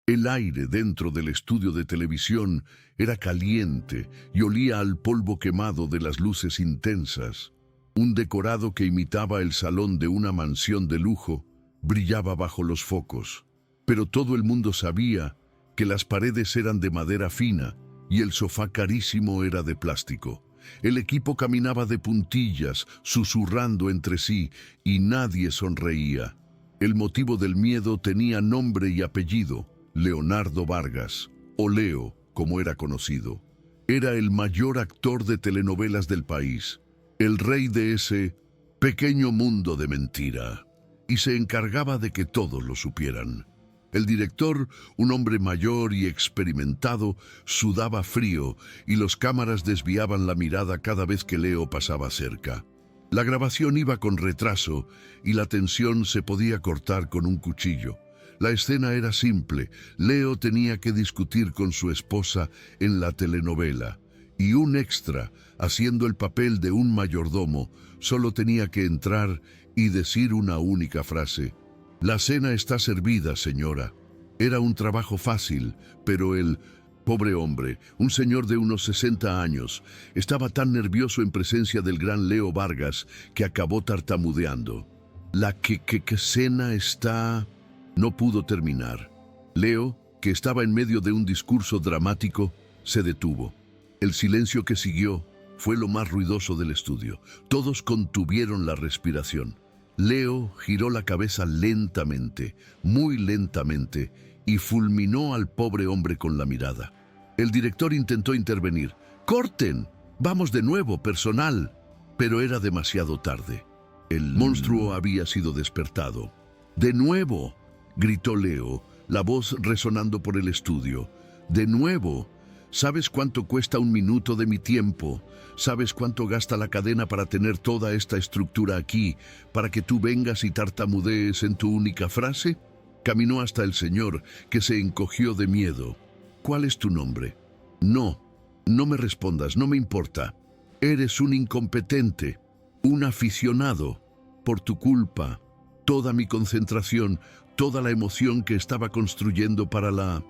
El aire dentro del estudio de televisión era caliente y olía al polvo quemado de las luces intensas. Un decorado que imitaba el salón de una mansión de lujo brillaba bajo los focos, pero todo el mundo sabía que las paredes eran de madera fina y el sofá carísimo era de plástico. El equipo caminaba de puntillas, susurrando entre sí, y nadie sonreía. El motivo del miedo tenía nombre y apellido: Leonardo Vargas, o Leo, como era conocido. Era el mayor actor de telenovelas del país, el rey de ese pequeño mundo de mentira, y se encargaba de que todos lo supieran. El director, un hombre mayor y experimentado, sudaba frío y los cámaras desviaban la mirada cada vez que Leo pasaba cerca. La grabación iba con retraso y la tensión se podía cortar con un cuchillo. La escena era simple: Leo tenía que discutir con su esposa en la telenovela, y un extra, haciendo el papel de un mayordomo, solo tenía que entrar y decir una única frase: «La cena está servida, señora». Era un trabajo fácil, pero el pobre hombre, un señor de unos 60 años, estaba tan nervioso en presencia del gran Leo Vargas que acabó tartamudeando. «La que cena está...». No pudo terminar. Leo, que estaba en medio de un discurso dramático, se detuvo. El silencio que siguió fue lo más ruidoso del estudio. Todos contuvieron la respiración. Leo giró la cabeza lentamente, muy lentamente, y fulminó al pobre hombre con la mirada. El director intentó intervenir. «¡Corten! ¡Vamos de nuevo, personal!». Pero era demasiado tarde. El monstruo había sido despertado. «¡De nuevo!», gritó Leo, la voz resonando por el estudio. «¡De nuevo! ¿Sabes cuánto cuesta un minuto de mi tiempo? ¿Sabes cuánto gasta la cadena para tener toda esta estructura aquí, para que tú vengas y tartamudees en tu única frase?». Caminó hasta el señor, que se encogió de miedo. «¿Cuál es tu nombre?». «No, no me respondas, no me importa. Eres un incompetente, un aficionado. Por tu culpa, toda mi concentración, toda la emoción que estaba construyendo para la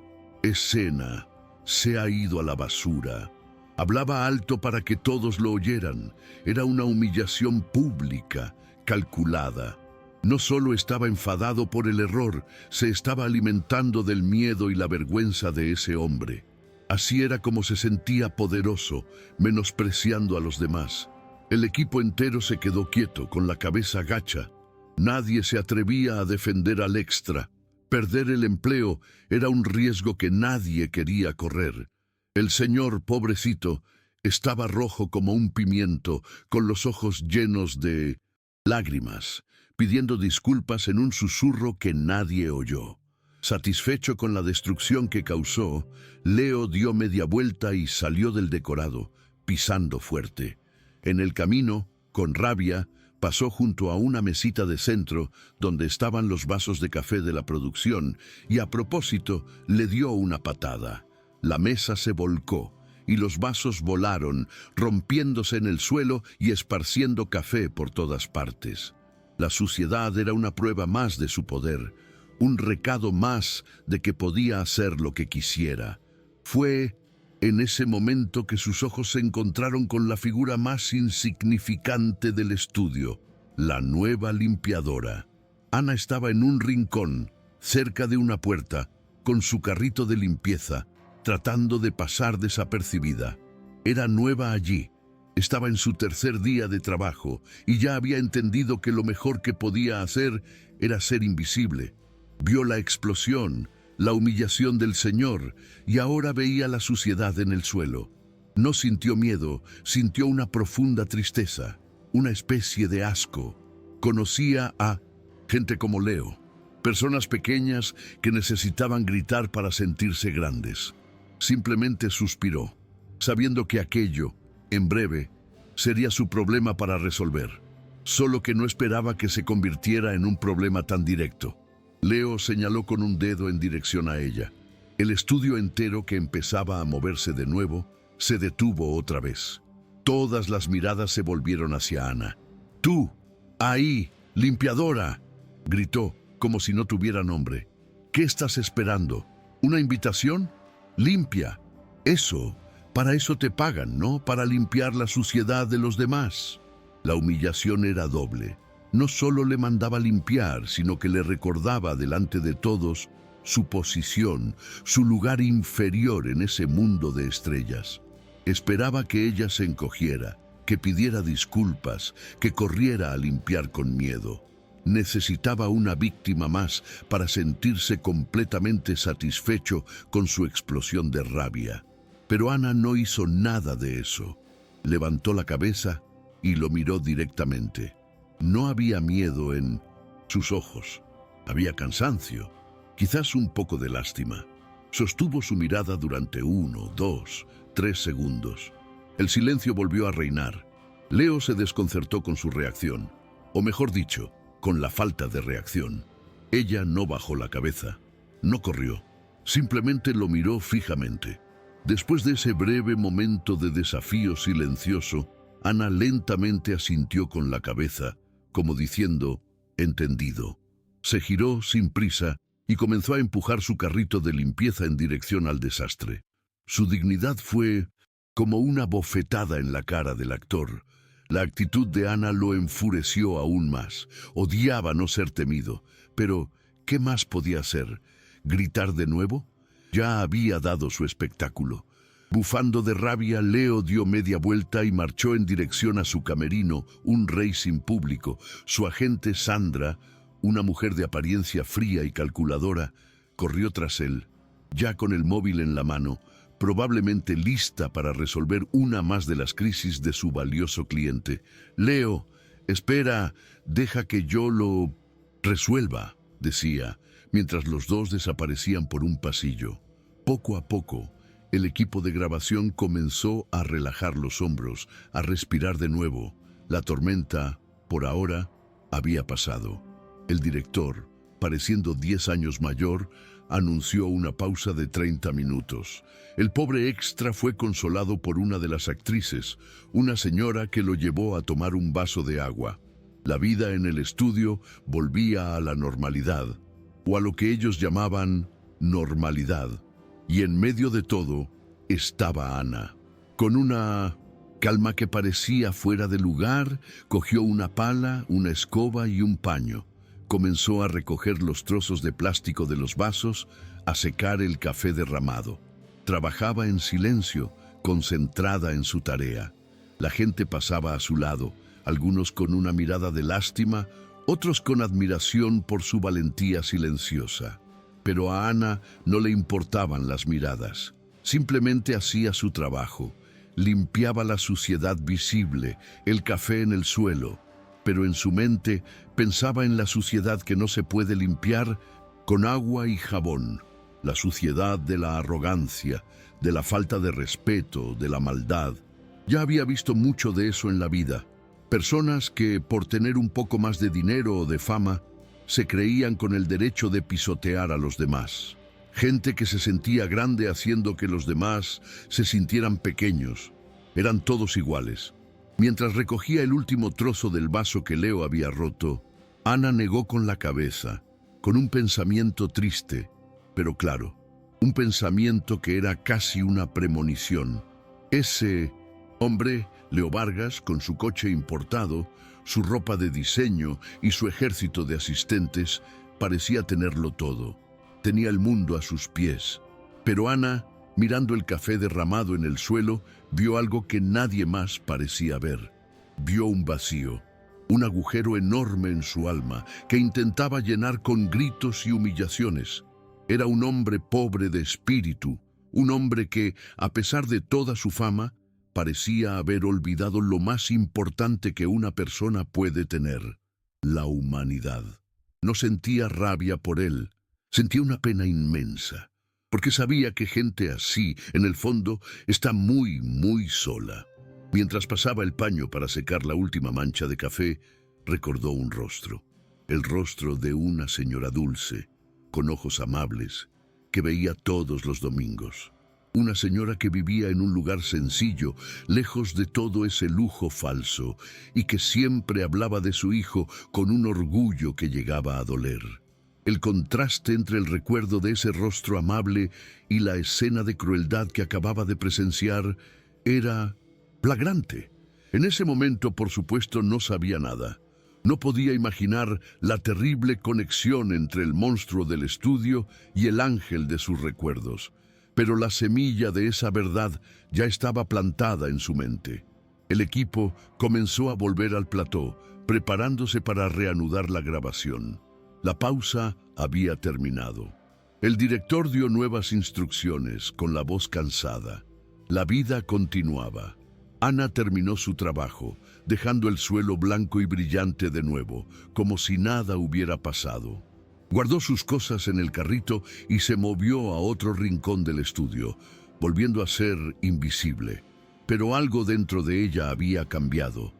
escena se ha ido a la basura». Hablaba alto para que todos lo oyeran. Era una humillación pública, calculada. No solo estaba enfadado por el error, se estaba alimentando del miedo y la vergüenza de ese hombre. Así era como se sentía poderoso, menospreciando a los demás. El equipo entero se quedó quieto, con la cabeza gacha. Nadie se atrevía a defender al extra. Perder el empleo era un riesgo que nadie quería correr. El señor, pobrecito, estaba rojo como un pimiento, con los ojos llenos de lágrimas, pidiendo disculpas en un susurro que nadie oyó. Satisfecho con la destrucción que causó, Leo dio media vuelta y salió del decorado, pisando fuerte. En el camino, con rabia, pasó junto a una mesita de centro donde estaban los vasos de café de la producción y a propósito le dio una patada. La mesa se volcó y los vasos volaron, rompiéndose en el suelo y esparciendo café por todas partes. La suciedad era una prueba más de su poder, un recado más de que podía hacer lo que quisiera. Fue en ese momento que sus ojos se encontraron con la figura más insignificante del estudio, la nueva limpiadora. Ana estaba en un rincón, cerca de una puerta, con su carrito de limpieza, tratando de pasar desapercibida. Era nueva allí, estaba en su tercer día de trabajo y ya había entendido que lo mejor que podía hacer era ser invisible. Vio la explosión, la humillación del señor, y ahora veía la suciedad en el suelo. No sintió miedo, sintió una profunda tristeza, una especie de asco. Conocía a gente como Leo, personas pequeñas que necesitaban gritar para sentirse grandes. Simplemente suspiró, sabiendo que aquello, en breve, sería su problema para resolver, solo que no esperaba que se convirtiera en un problema tan directo. Leo señaló con un dedo en dirección a ella. El estudio entero, que empezaba a moverse de nuevo, se detuvo otra vez. Todas las miradas se volvieron hacia Ana. «¡Tú! ¡Ahí! ¡Limpiadora!», gritó, como si no tuviera nombre. «¿Qué estás esperando? ¿Una invitación? Limpia. Eso, para eso te pagan, ¿no? Para limpiar la suciedad de los demás. La humillación era doble. No solo le mandaba limpiar, sino que le recordaba delante de todos su posición, su lugar inferior en ese mundo de estrellas. Esperaba que ella se encogiera, que pidiera disculpas, que corriera a limpiar con miedo. Necesitaba una víctima más para sentirse completamente satisfecho con su explosión de rabia. Pero Ana no hizo nada de eso. Levantó la cabeza y lo miró directamente. No había miedo en sus ojos. Había cansancio, quizás un poco de lástima. Sostuvo su mirada durante 1, 2, 3 segundos. El silencio volvió a reinar. Leo se desconcertó con su reacción, o mejor dicho, con la falta de reacción. Ella no bajó la cabeza, no corrió, simplemente lo miró fijamente. Después de ese breve momento de desafío silencioso, Ana lentamente asintió con la cabeza, como diciendo, entendido. Se giró sin prisa y comenzó a empujar su carrito de limpieza en dirección al desastre. Su dignidad fue como una bofetada en la cara del actor. La actitud de Ana lo enfureció aún más. Odiaba no ser temido. Pero, ¿qué más podía hacer? ¿Gritar de nuevo? Ya había dado su espectáculo. Bufando de rabia, Leo dio media vuelta y marchó en dirección a su camerino, un racing público. Su agente Sandra, una mujer de apariencia fría y calculadora, corrió tras él, ya con el móvil en la mano, probablemente lista para resolver una más de las crisis de su valioso cliente. «Leo, espera, deja que yo lo resuelva», decía, mientras los dos desaparecían por un pasillo. Poco a poco, el equipo de grabación comenzó a relajar los hombros, a respirar de nuevo. La tormenta, por ahora, había pasado. El director, pareciendo 10 años mayor, anunció una pausa de 30 minutos. El pobre extra fue consolado por una de las actrices, una señora que lo llevó a tomar un vaso de agua. La vida en el estudio volvía a la normalidad, o a lo que ellos llamaban normalidad. Y en medio de todo estaba Ana. Con una calma que parecía fuera de lugar, cogió una pala, una escoba y un paño. Comenzó a recoger los trozos de plástico de los vasos, a secar el café derramado. Trabajaba en silencio, concentrada en su tarea. La gente pasaba a su lado, algunos con una mirada de lástima, otros con admiración por su valentía silenciosa. Pero a Ana no le importaban las miradas. Simplemente hacía su trabajo. Limpiaba la suciedad visible, el café en el suelo. Pero en su mente pensaba en la suciedad que no se puede limpiar con agua y jabón. La suciedad de la arrogancia, de la falta de respeto, de la maldad. Ya había visto mucho de eso en la vida. Personas que, por tener un poco más de dinero o de fama, se creían con el derecho de pisotear a los demás. Gente que se sentía grande haciendo que los demás se sintieran pequeños. Eran todos iguales. Mientras recogía el último trozo del vaso que Leo había roto, Ana negó con la cabeza, con un pensamiento triste, pero claro, un pensamiento que era casi una premonición. Ese hombre, Leo Vargas, con su coche importado, su ropa de diseño y su ejército de asistentes, parecía tenerlo todo. Tenía el mundo a sus pies. Pero Ana, mirando el café derramado en el suelo, vio algo que nadie más parecía ver. Vio un vacío, un agujero enorme en su alma que intentaba llenar con gritos y humillaciones. Era un hombre pobre de espíritu, un hombre que, a pesar de toda su fama, parecía haber olvidado lo más importante que una persona puede tener: la humanidad. No sentía rabia por él, sentía una pena inmensa, porque sabía que gente así, en el fondo, está muy, muy sola. Mientras pasaba el paño para secar la última mancha de café, recordó un rostro, el rostro de una señora dulce, con ojos amables, que veía todos los domingos. Una señora que vivía en un lugar sencillo, lejos de todo ese lujo falso, y que siempre hablaba de su hijo con un orgullo que llegaba a doler. El contraste entre el recuerdo de ese rostro amable y la escena de crueldad que acababa de presenciar era flagrante. En ese momento, por supuesto, no sabía nada. No podía imaginar la terrible conexión entre el monstruo del estudio y el ángel de sus recuerdos. Pero la semilla de esa verdad ya estaba plantada en su mente. El equipo comenzó a volver al plató, preparándose para reanudar la grabación. La pausa había terminado. El director dio nuevas instrucciones con la voz cansada. La vida continuaba. Ana terminó su trabajo, dejando el suelo blanco y brillante de nuevo, como si nada hubiera pasado. Guardó sus cosas en el carrito y se movió a otro rincón del estudio, volviendo a ser invisible. Pero algo dentro de ella había cambiado.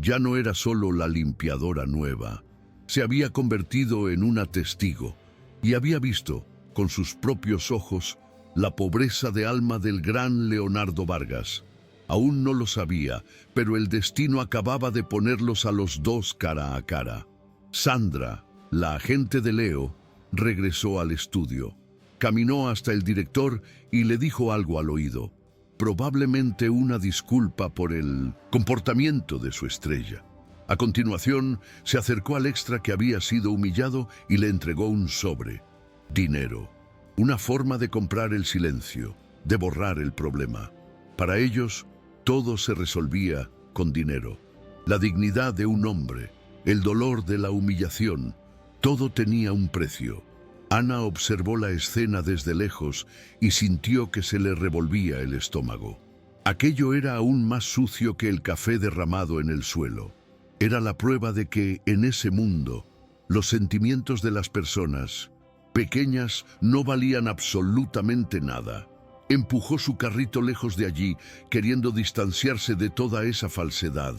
Ya no era solo la limpiadora nueva. Se había convertido en una testigo y había visto, con sus propios ojos, la pobreza de alma del gran Leonardo Vargas. Aún no lo sabía, pero el destino acababa de ponerlos a los dos cara a cara. Sandra, la agente de Leo, regresó al estudio. Caminó hasta el director y le dijo algo al oído. Probablemente una disculpa por el comportamiento de su estrella. A continuación, se acercó al extra que había sido humillado y le entregó un sobre. Dinero. Una forma de comprar el silencio, de borrar el problema. Para ellos, todo se resolvía con dinero. La dignidad de un hombre, el dolor de la humillación, todo tenía un precio. Ana observó la escena desde lejos y sintió que se le revolvía el estómago. Aquello era aún más sucio que el café derramado en el suelo. Era la prueba de que, en ese mundo, los sentimientos de las personas pequeñas no valían absolutamente nada. Empujó su carrito lejos de allí, queriendo distanciarse de toda esa falsedad.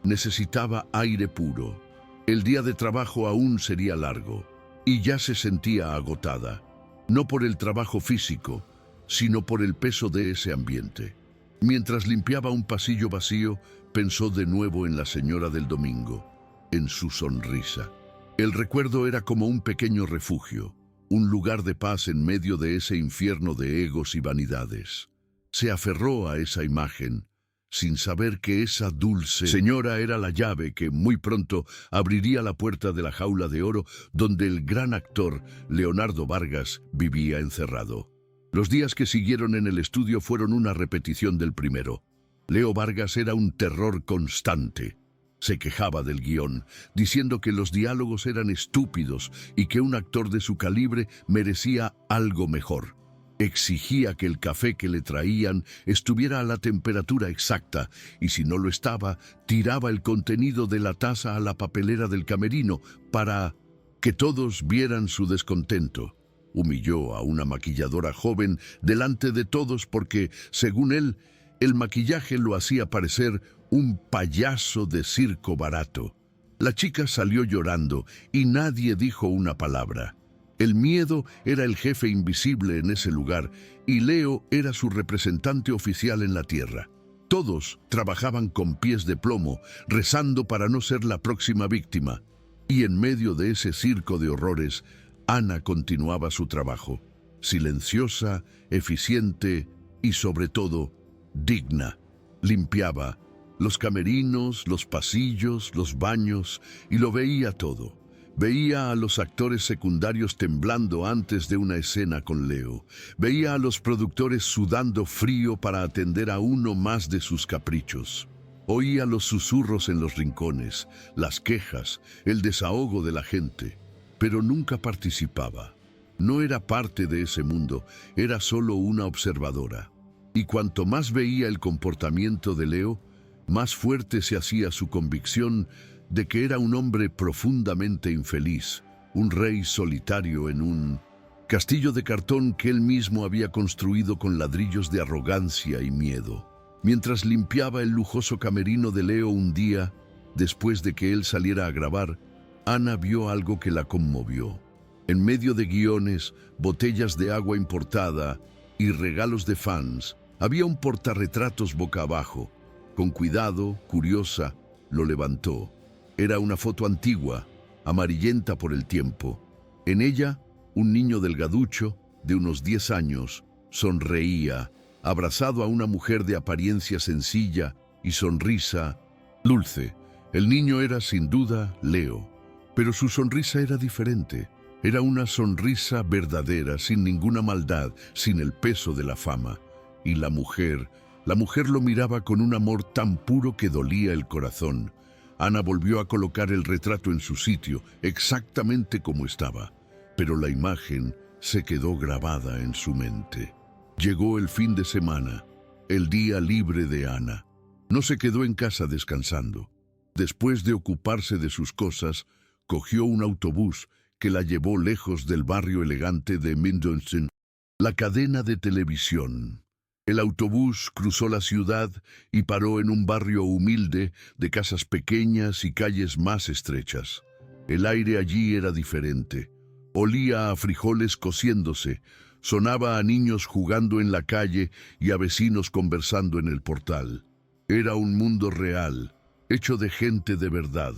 Necesitaba aire puro. El día de trabajo aún sería largo, y ya se sentía agotada, no por el trabajo físico, sino por el peso de ese ambiente. Mientras limpiaba un pasillo vacío, pensó de nuevo en la señora del domingo, en su sonrisa. El recuerdo era como un pequeño refugio, un lugar de paz en medio de ese infierno de egos y vanidades. Se aferró a esa imagen, sin saber que esa dulce señora era la llave que muy pronto abriría la puerta de la jaula de oro donde el gran actor Leonardo Vargas vivía encerrado. Los días que siguieron en el estudio fueron una repetición del primero. Leo Vargas era un terror constante. Se quejaba del guión, diciendo que los diálogos eran estúpidos y que un actor de su calibre merecía algo mejor. Exigía que el café que le traían estuviera a la temperatura exacta y si no lo estaba, tiraba el contenido de la taza a la papelera del camerino para que todos vieran su descontento. Humilló a una maquilladora joven delante de todos porque, según él, el maquillaje lo hacía parecer un payaso de circo barato. La chica salió llorando y nadie dijo una palabra. El miedo era el jefe invisible en ese lugar y Leo era su representante oficial en la tierra. Todos trabajaban con pies de plomo, rezando para no ser la próxima víctima. Y en medio de ese circo de horrores, Ana continuaba su trabajo, silenciosa, eficiente y sobre todo, digna. Limpiaba los camerinos, los pasillos, los baños y lo veía todo. Veía a los actores secundarios temblando antes de una escena con Leo. Veía a los productores sudando frío para atender a uno más de sus caprichos. Oía los susurros en los rincones, las quejas, el desahogo de la gente, pero nunca participaba. No era parte de ese mundo, era solo una observadora. Y cuanto más veía el comportamiento de Leo, más fuerte se hacía su convicción de que era un hombre profundamente infeliz, un rey solitario en un castillo de cartón que él mismo había construido con ladrillos de arrogancia y miedo. Mientras limpiaba el lujoso camerino de Leo un día, después de que él saliera a grabar, Ana vio algo que la conmovió. En medio de guiones, botellas de agua importada y regalos de fans, había un portarretratos boca abajo. Con cuidado, curiosa, lo levantó. Era una foto antigua, amarillenta por el tiempo. En ella, un niño delgaducho, de unos 10 años, sonreía, abrazado a una mujer de apariencia sencilla y sonrisa dulce. El niño era sin duda Leo, pero su sonrisa era diferente. Era una sonrisa verdadera, sin ninguna maldad, sin el peso de la fama. Y la mujer lo miraba con un amor tan puro que dolía el corazón. Ana volvió a colocar el retrato en su sitio, exactamente como estaba, pero la imagen se quedó grabada en su mente. Llegó el fin de semana, el día libre de Ana. No se quedó en casa descansando. Después de ocuparse de sus cosas, cogió un autobús que la llevó lejos del barrio elegante de Mendelssohn, la cadena de televisión. El autobús cruzó la ciudad y paró en un barrio humilde de casas pequeñas y calles más estrechas. El aire allí era diferente. Olía a frijoles cociéndose, sonaba a niños jugando en la calle y a vecinos conversando en el portal. Era un mundo real, hecho de gente de verdad.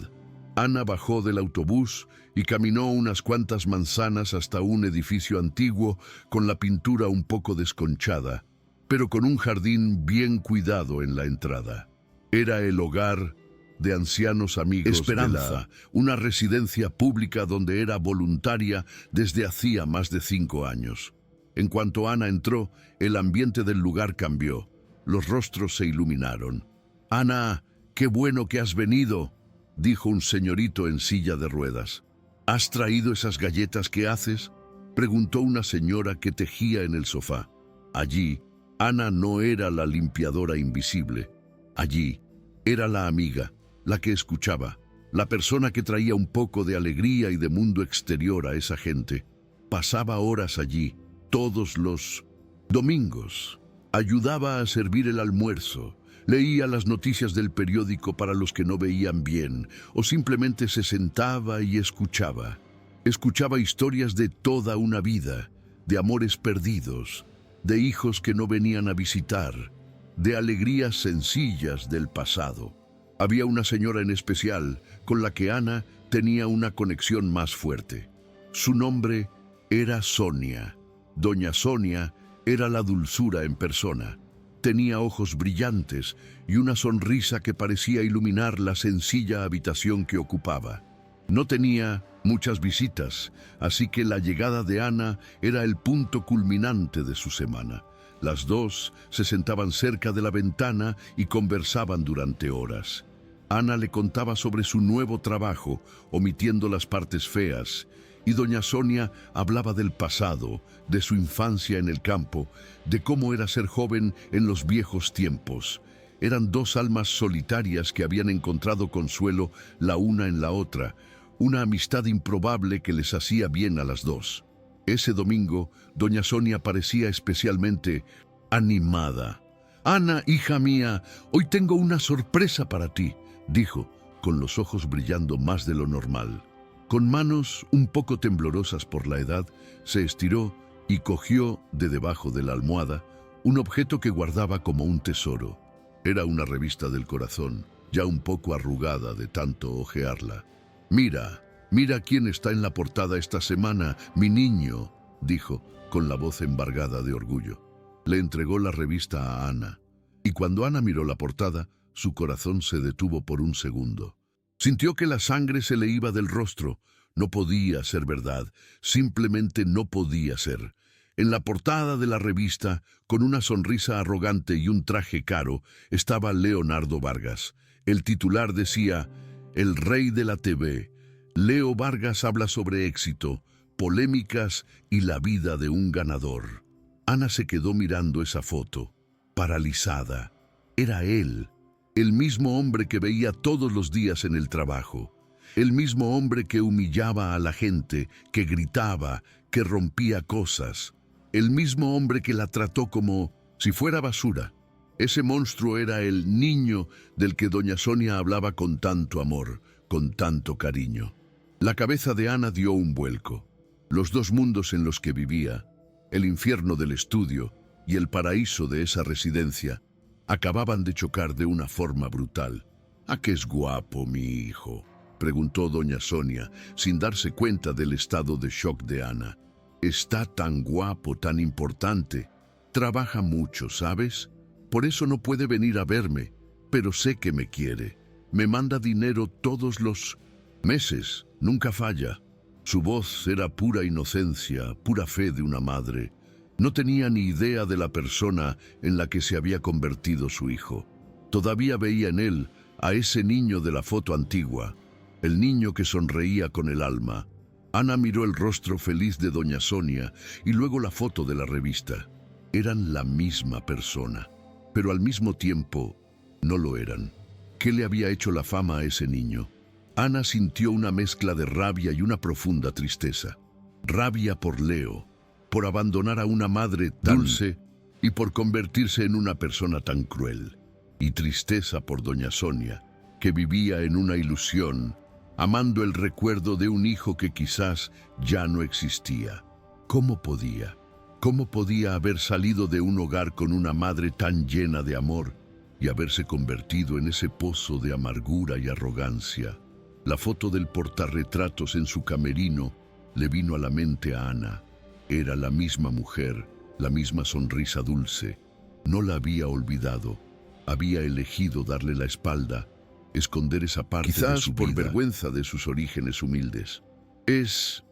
Ana bajó del autobús y caminó unas cuantas manzanas hasta un edificio antiguo con la pintura un poco desconchada, pero con un jardín bien cuidado en la entrada. Era el hogar de ancianos amigos Esperanza, una residencia pública donde era voluntaria desde hacía más de 5 años. En cuanto Ana entró, el ambiente del lugar cambió. Los rostros se iluminaron. «Ana, qué bueno que has venido», dijo un señorito en silla de ruedas. «¿Has traído esas galletas que haces?», preguntó una señora que tejía en el sofá. Allí, Ana no era la limpiadora invisible. Allí, era la amiga, la que escuchaba, la persona que traía un poco de alegría y de mundo exterior a esa gente. Pasaba horas allí, todos los domingos. Ayudaba a servir el almuerzo, leía las noticias del periódico para los que no veían bien, o simplemente se sentaba y escuchaba. Escuchaba historias de toda una vida, de amores perdidos, de hijos que no venían a visitar, de alegrías sencillas del pasado. Había una señora en especial con la que Ana tenía una conexión más fuerte. Su nombre era Sonia. Doña Sonia era la dulzura en persona. Tenía ojos brillantes y una sonrisa que parecía iluminar la sencilla habitación que ocupaba. No tenía muchas visitas, así que la llegada de Ana era el punto culminante de su semana. Las dos se sentaban cerca de la ventana y conversaban durante horas. Ana le contaba sobre su nuevo trabajo, omitiendo las partes feas, y doña Sonia hablaba del pasado, de su infancia en el campo, de cómo era ser joven en los viejos tiempos. Eran dos almas solitarias que habían encontrado consuelo la una en la otra, una amistad improbable que les hacía bien a las dos. Ese domingo, doña Sonia parecía especialmente animada. «Ana, hija mía, hoy tengo una sorpresa para ti», dijo, con los ojos brillando más de lo normal. Con manos un poco temblorosas por la edad, se estiró y cogió de debajo de la almohada un objeto que guardaba como un tesoro. Era una revista del corazón, ya un poco arrugada de tanto hojearla. «Mira, mira quién está en la portada esta semana, mi niño», dijo, con la voz embargada de orgullo. Le entregó la revista a Ana, y cuando Ana miró la portada, su corazón se detuvo por un segundo. Sintió que la sangre se le iba del rostro. No podía ser verdad, simplemente no podía ser. En la portada de la revista, con una sonrisa arrogante y un traje caro, estaba Leonardo Vargas. El titular decía: «El rey de la TV. Leo Vargas habla sobre éxito, polémicas y la vida de un ganador». Ana se quedó mirando esa foto, paralizada. Era él, el mismo hombre que veía todos los días en el trabajo, el mismo hombre que humillaba a la gente, que gritaba, que rompía cosas, el mismo hombre que la trató como si fuera basura. Ese monstruo era el niño del que doña Sonia hablaba con tanto amor, con tanto cariño. La cabeza de Ana dio un vuelco. Los dos mundos en los que vivía, el infierno del estudio y el paraíso de esa residencia, acababan de chocar de una forma brutal. «¿A qué es guapo, mi hijo?», preguntó doña Sonia, sin darse cuenta del estado de shock de Ana. Está tan guapo, tan importante. Trabaja mucho, ¿sabes? Por eso no puede venir a verme, pero sé que me quiere. Me manda dinero todos los meses, nunca falla. Su voz era pura inocencia, pura fe de una madre. No tenía ni idea de la persona en la que se había convertido su hijo. Todavía veía en él a ese niño de la foto antigua, el niño que sonreía con el alma. Ana miró el rostro feliz de doña Sonia y luego la foto de la revista. Eran la misma persona, pero al mismo tiempo no lo eran. ¿Qué le había hecho la fama a ese niño? Ana sintió una mezcla de rabia y una profunda tristeza. Rabia por Leo, por abandonar a una madre tan dulce y por convertirse en una persona tan cruel. Y tristeza por doña Sonia, que vivía en una ilusión, amando el recuerdo de un hijo que quizás ya no existía. ¿Cómo podía? ¿Cómo podía haber salido de un hogar con una madre tan llena de amor y haberse convertido en ese pozo de amargura y arrogancia? La foto del portarretratos en su camerino le vino a la mente a Ana. Era la misma mujer, la misma sonrisa dulce. No la había olvidado. Había elegido darle la espalda, esconder esa parte de su vida, por vergüenza de sus orígenes humildes. Es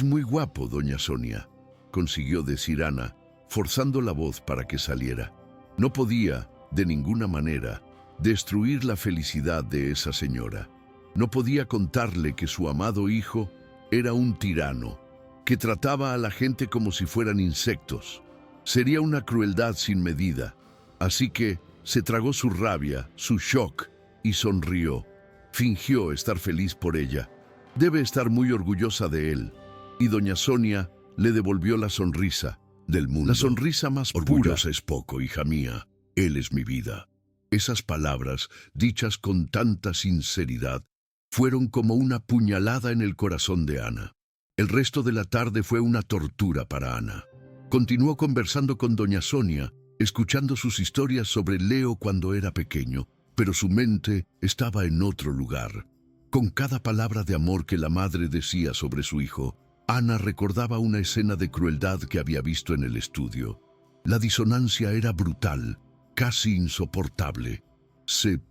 muy guapo, doña Sonia, consiguió decir Ana, forzando la voz para que saliera. No podía, de ninguna manera, destruir la felicidad de esa señora. No podía contarle que su amado hijo era un tirano, que trataba a la gente como si fueran insectos. Sería una crueldad sin medida. Así que se tragó su rabia, su shock, y sonrió. Fingió estar feliz por ella. Debe estar muy orgullosa de él. Y doña Sonia le devolvió la sonrisa del mundo. La sonrisa más pura. Orgullosa es poco, hija mía. Él es mi vida. Esas palabras, dichas con tanta sinceridad, fueron como una puñalada en el corazón de Ana. El resto de la tarde fue una tortura para Ana. Continuó conversando con doña Sonia, escuchando sus historias sobre Leo cuando era pequeño, pero su mente estaba en otro lugar. Con cada palabra de amor que la madre decía sobre su hijo, Ana recordaba una escena de crueldad que había visto en el estudio. La disonancia era brutal, casi insoportable. Se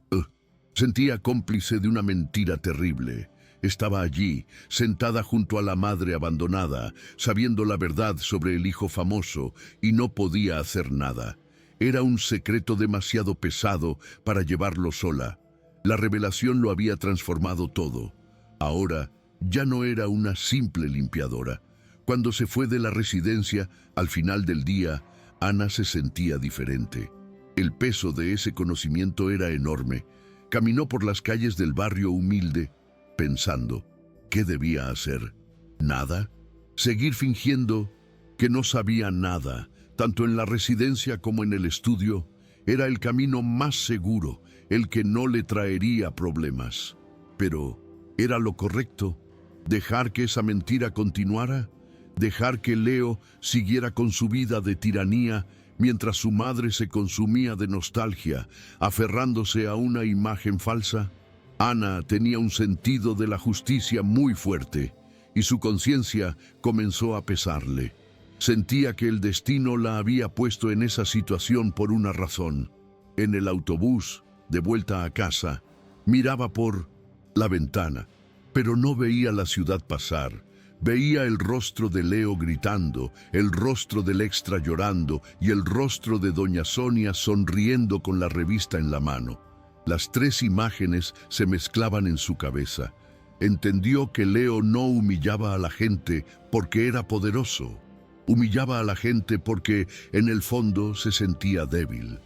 sentía cómplice de una mentira terrible. Estaba allí, sentada junto a la madre abandonada, sabiendo la verdad sobre el hijo famoso, y no podía hacer nada. Era un secreto demasiado pesado para llevarlo sola. La revelación lo había transformado todo. Ahora ya no era una simple limpiadora. Cuando se fue de la residencia, al final del día, Ana se sentía diferente. El peso de ese conocimiento era enorme. Caminó por las calles del barrio humilde, pensando, ¿qué debía hacer? ¿Nada? ¿Seguir fingiendo que no sabía nada, tanto en la residencia como en el estudio? Era el camino más seguro, el que no le traería problemas. Pero, ¿era lo correcto? ¿Dejar que esa mentira continuara? ¿Dejar que Leo siguiera con su vida de tiranía mientras su madre se consumía de nostalgia, aferrándose a una imagen falsa? Ana tenía un sentido de la justicia muy fuerte y su conciencia comenzó a pesarle. Sentía que el destino la había puesto en esa situación por una razón. En el autobús, de vuelta a casa, miraba por la ventana, pero no veía la ciudad pasar. Veía el rostro de Leo gritando, el rostro del extra llorando y el rostro de doña Sonia sonriendo con la revista en la mano. Las tres imágenes se mezclaban en su cabeza. Entendió que Leo no humillaba a la gente porque era poderoso. Humillaba a la gente porque en el fondo se sentía débil.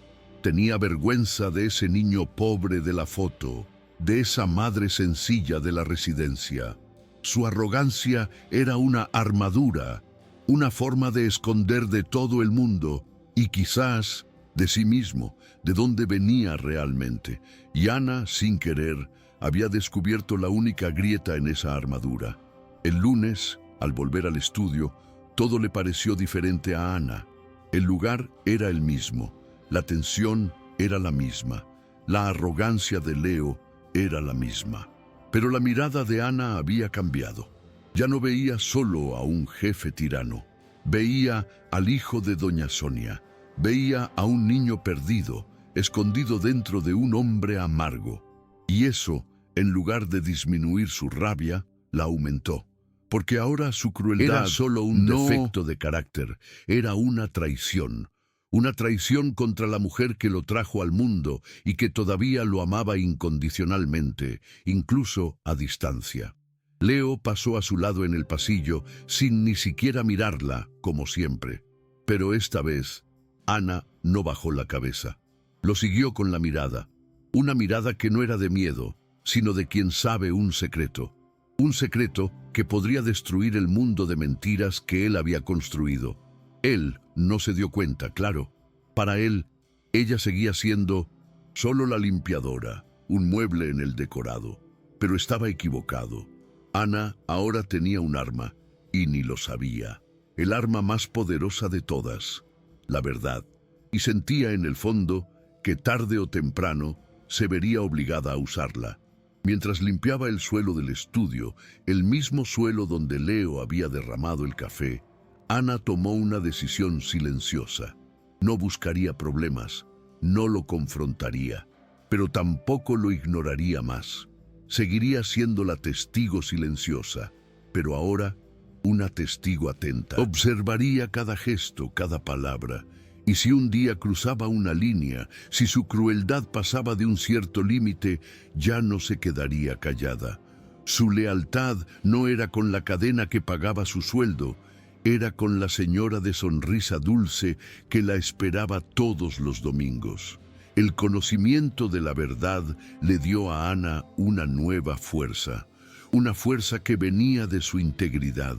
Tenía vergüenza de ese niño pobre de la foto, de esa madre sencilla de la residencia. Su arrogancia era una armadura, una forma de esconder de todo el mundo y quizás de sí mismo, de dónde venía realmente. Y Ana, sin querer, había descubierto la única grieta en esa armadura. El lunes, al volver al estudio, todo le pareció diferente a Ana. El lugar era el mismo, la tensión era la misma, la arrogancia de Leo era la misma. Pero la mirada de Ana había cambiado. Ya no veía solo a un jefe tirano. Veía al hijo de doña Sonia. Veía a un niño perdido, escondido dentro de un hombre amargo. Y eso, en lugar de disminuir su rabia, la aumentó. Porque ahora su crueldad era solo un defecto de carácter, era una traición. Una traición contra la mujer que lo trajo al mundo y que todavía lo amaba incondicionalmente, incluso a distancia. Leo pasó a su lado en el pasillo sin ni siquiera mirarla, como siempre. Pero esta vez, Ana no bajó la cabeza. Lo siguió con la mirada. Una mirada que no era de miedo, sino de quien sabe un secreto. Un secreto que podría destruir el mundo de mentiras que él había construido. Él no se dio cuenta, claro. Para él, ella seguía siendo solo la limpiadora, un mueble en el decorado. Pero estaba equivocado. Ana ahora tenía un arma, y ni lo sabía. El arma más poderosa de todas, la verdad. Y sentía en el fondo que tarde o temprano se vería obligada a usarla. Mientras limpiaba el suelo del estudio, el mismo suelo donde Leo había derramado el café, Ana tomó una decisión silenciosa. No buscaría problemas, no lo confrontaría, pero tampoco lo ignoraría más. Seguiría siendo la testigo silenciosa, pero ahora una testigo atenta. Observaría cada gesto, cada palabra, y si un día cruzaba una línea, si su crueldad pasaba de un cierto límite, ya no se quedaría callada. Su lealtad no era con la cadena que pagaba su sueldo, era con la señora de sonrisa dulce que la esperaba todos los domingos. El conocimiento de la verdad le dio a Ana una nueva fuerza, una fuerza que venía de su integridad.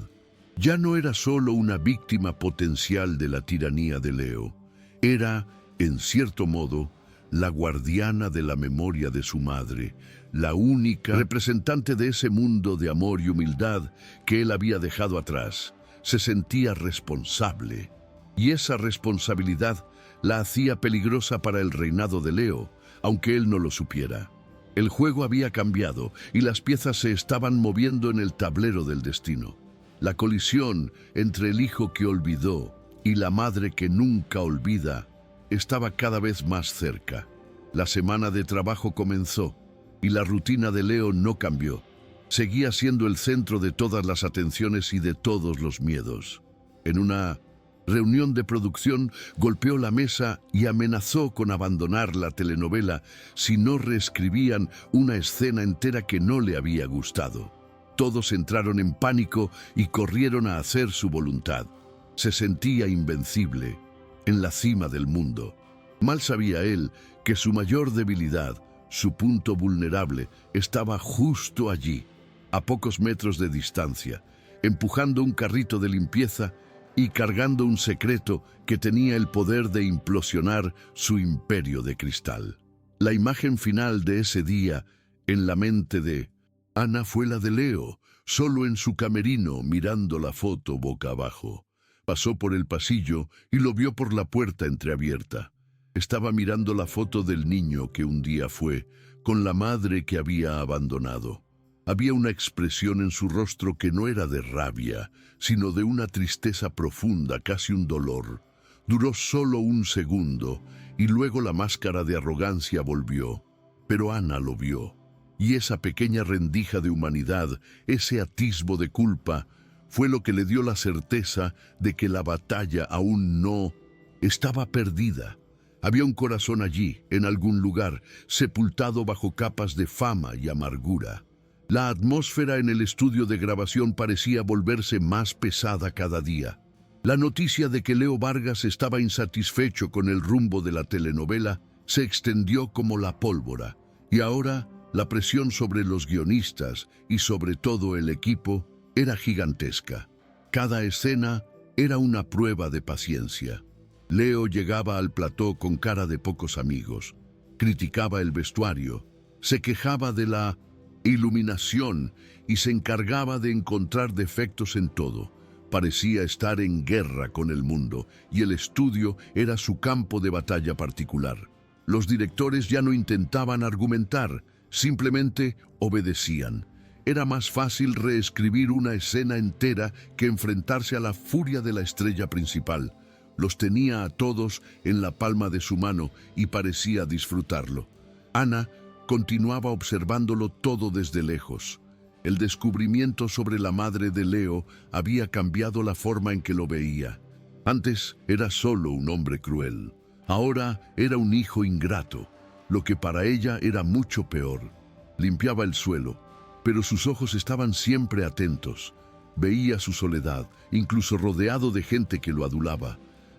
Ya no era solo una víctima potencial de la tiranía de Leo, era, en cierto modo, la guardiana de la memoria de su madre, la única representante de ese mundo de amor y humildad que él había dejado atrás. Se sentía responsable, y esa responsabilidad la hacía peligrosa para el reinado de Leo, aunque él no lo supiera. El juego había cambiado y las piezas se estaban moviendo en el tablero del destino. La colisión entre el hijo que olvidó y la madre que nunca olvida estaba cada vez más cerca. La semana de trabajo comenzó y la rutina de Leo no cambió. Seguía siendo el centro de todas las atenciones y de todos los miedos. En una reunión de producción golpeó la mesa y amenazó con abandonar la telenovela si no reescribían una escena entera que no le había gustado. Todos entraron en pánico y corrieron a hacer su voluntad. Se sentía invencible, en la cima del mundo. Mal sabía él que su mayor debilidad, su punto vulnerable, estaba justo allí, a pocos metros de distancia, empujando un carrito de limpieza y cargando un secreto que tenía el poder de implosionar su imperio de cristal. La imagen final de ese día en la mente de Ana fue la de Leo, solo en su camerino mirando la foto boca abajo. Pasó por el pasillo y lo vio por la puerta entreabierta. Estaba mirando la foto del niño que un día fue, con la madre que había abandonado. Había una expresión en su rostro que no era de rabia, sino de una tristeza profunda, casi un dolor. Duró solo un segundo, y luego la máscara de arrogancia volvió. Pero Ana lo vio, y esa pequeña rendija de humanidad, ese atisbo de culpa, fue lo que le dio la certeza de que la batalla aún no estaba perdida. Había un corazón allí, en algún lugar, sepultado bajo capas de fama y amargura. La atmósfera en el estudio de grabación parecía volverse más pesada cada día. La noticia de que Leo Vargas estaba insatisfecho con el rumbo de la telenovela se extendió como la pólvora, y ahora la presión sobre los guionistas y sobre todo el equipo era gigantesca. Cada escena era una prueba de paciencia. Leo llegaba al plató con cara de pocos amigos, criticaba el vestuario, se quejaba de la iluminación y se encargaba de encontrar defectos en todo. Parecía estar en guerra con el mundo y el estudio era su campo de batalla particular. Los directores ya no intentaban argumentar, Simplemente obedecían. Era más fácil reescribir una escena entera que enfrentarse a la furia de la estrella principal. Los tenía a todos en la palma de su mano y parecía disfrutarlo. Ana continuaba observándolo todo desde lejos. El descubrimiento sobre la madre de Leo había cambiado la forma en que lo veía. Antes era solo un hombre cruel. Ahora era un hijo ingrato, lo que para ella era mucho peor. Limpiaba el suelo, pero sus ojos estaban siempre atentos. Veía su soledad, incluso rodeado de gente que lo adulaba.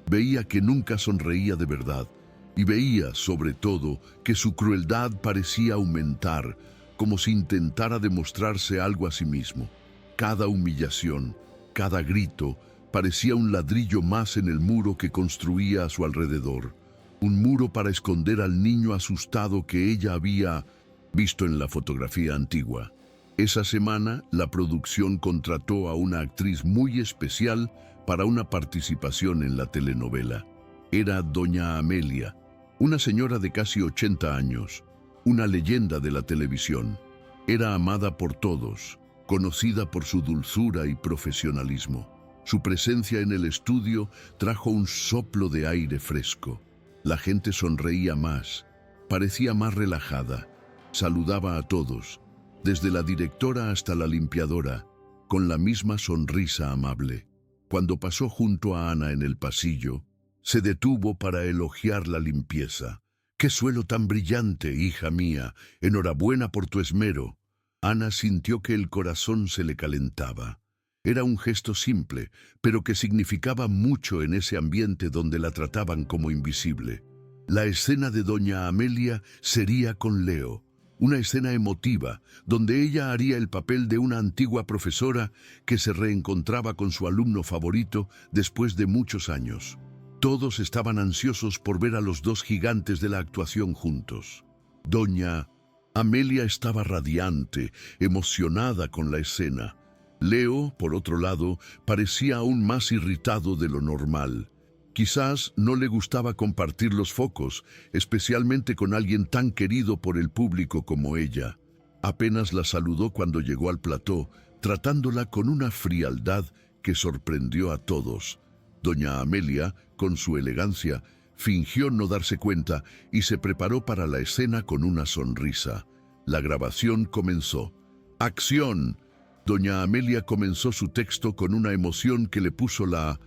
Veía que nunca sonreía de verdad. Y veía, sobre todo, que su crueldad parecía aumentar, como si intentara demostrarse algo a sí mismo. Cada humillación, cada grito, parecía un ladrillo más en el muro que construía a su alrededor. Un muro para esconder al niño asustado que ella había visto en la fotografía antigua. Esa semana, la producción contrató a una actriz muy especial para una participación en la telenovela. Era doña Amelia, una señora de casi 80 años, una leyenda de la televisión. Era amada por todos, conocida por su dulzura y profesionalismo. Su presencia en el estudio trajo un soplo de aire fresco. La gente sonreía más, parecía más relajada, saludaba a todos, desde la directora hasta la limpiadora, con la misma sonrisa amable. Cuando pasó junto a Ana en el pasillo, se detuvo para elogiar la limpieza. «¡Qué suelo tan brillante, hija mía! Enhorabuena por tu esmero». Ana sintió que el corazón se le calentaba. Era un gesto simple, pero que significaba mucho en ese ambiente donde la trataban como invisible. La escena de doña Amelia sería con Leo, una escena emotiva, donde ella haría el papel de una antigua profesora que se reencontraba con su alumno favorito después de muchos años. Todos estaban ansiosos por ver a los dos gigantes de la actuación juntos. Doña Amelia estaba radiante, emocionada con la escena. Leo, por otro lado, parecía aún más irritado de lo normal. Quizás no le gustaba compartir los focos, especialmente con alguien tan querido por el público como ella. Apenas la saludó cuando llegó al plató, tratándola con una frialdad que sorprendió a todos. Doña Amelia, con su elegancia, fingió no darse cuenta y se preparó para la escena con una sonrisa. La grabación comenzó. ¡Acción! Doña Amelia comenzó su texto con una emoción que le puso la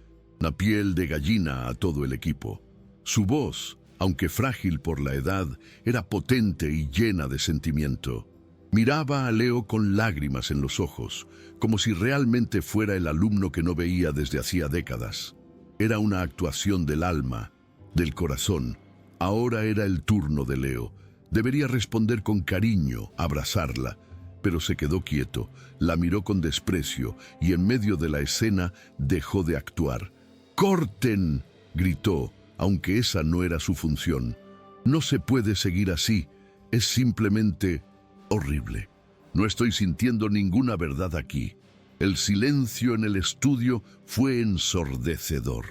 piel de gallina a todo el equipo. Su voz, aunque frágil por la edad, era potente y llena de sentimiento. Miraba a Leo con lágrimas en los ojos, como si realmente fuera el alumno que no veía desde hacía décadas. Era una actuación del alma, del corazón. Ahora era el turno de Leo. Debería responder con cariño, abrazarla, pero se quedó quieto, la miró con desprecio y en medio de la escena dejó de actuar. «¡Corten!», gritó, aunque esa no era su función. «No se puede seguir así, es simplemente horrible. No estoy sintiendo ninguna verdad aquí». El silencio en el estudio fue ensordecedor.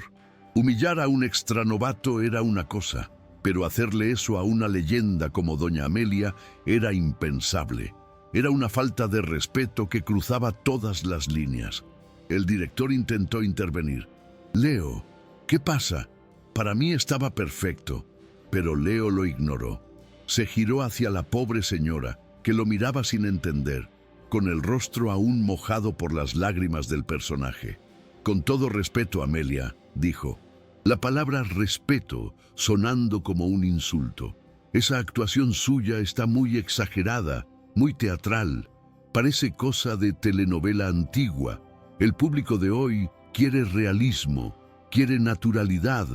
Humillar a un extranovato era una cosa, pero hacerle eso a una leyenda como doña Amelia era impensable. Era una falta de respeto que cruzaba todas las líneas. El director intentó intervenir. «Leo, ¿qué pasa? Para mí estaba perfecto». Pero Leo lo ignoró. Se giró hacia la pobre señora, que lo miraba sin entender, con el rostro aún mojado por las lágrimas del personaje. «Con todo respeto, Amelia», dijo. La palabra respeto sonando como un insulto. «Esa actuación suya está muy exagerada, muy teatral. Parece cosa de telenovela antigua. El público de hoy quiere realismo, quiere naturalidad.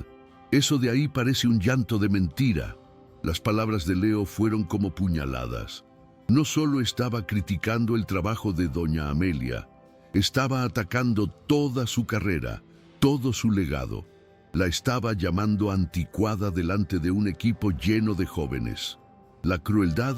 Eso de ahí parece un llanto de mentira». Las palabras de Leo fueron como puñaladas. No solo estaba criticando el trabajo de doña Amelia, estaba atacando toda su carrera, todo su legado. La estaba llamando anticuada delante de un equipo lleno de jóvenes. La crueldad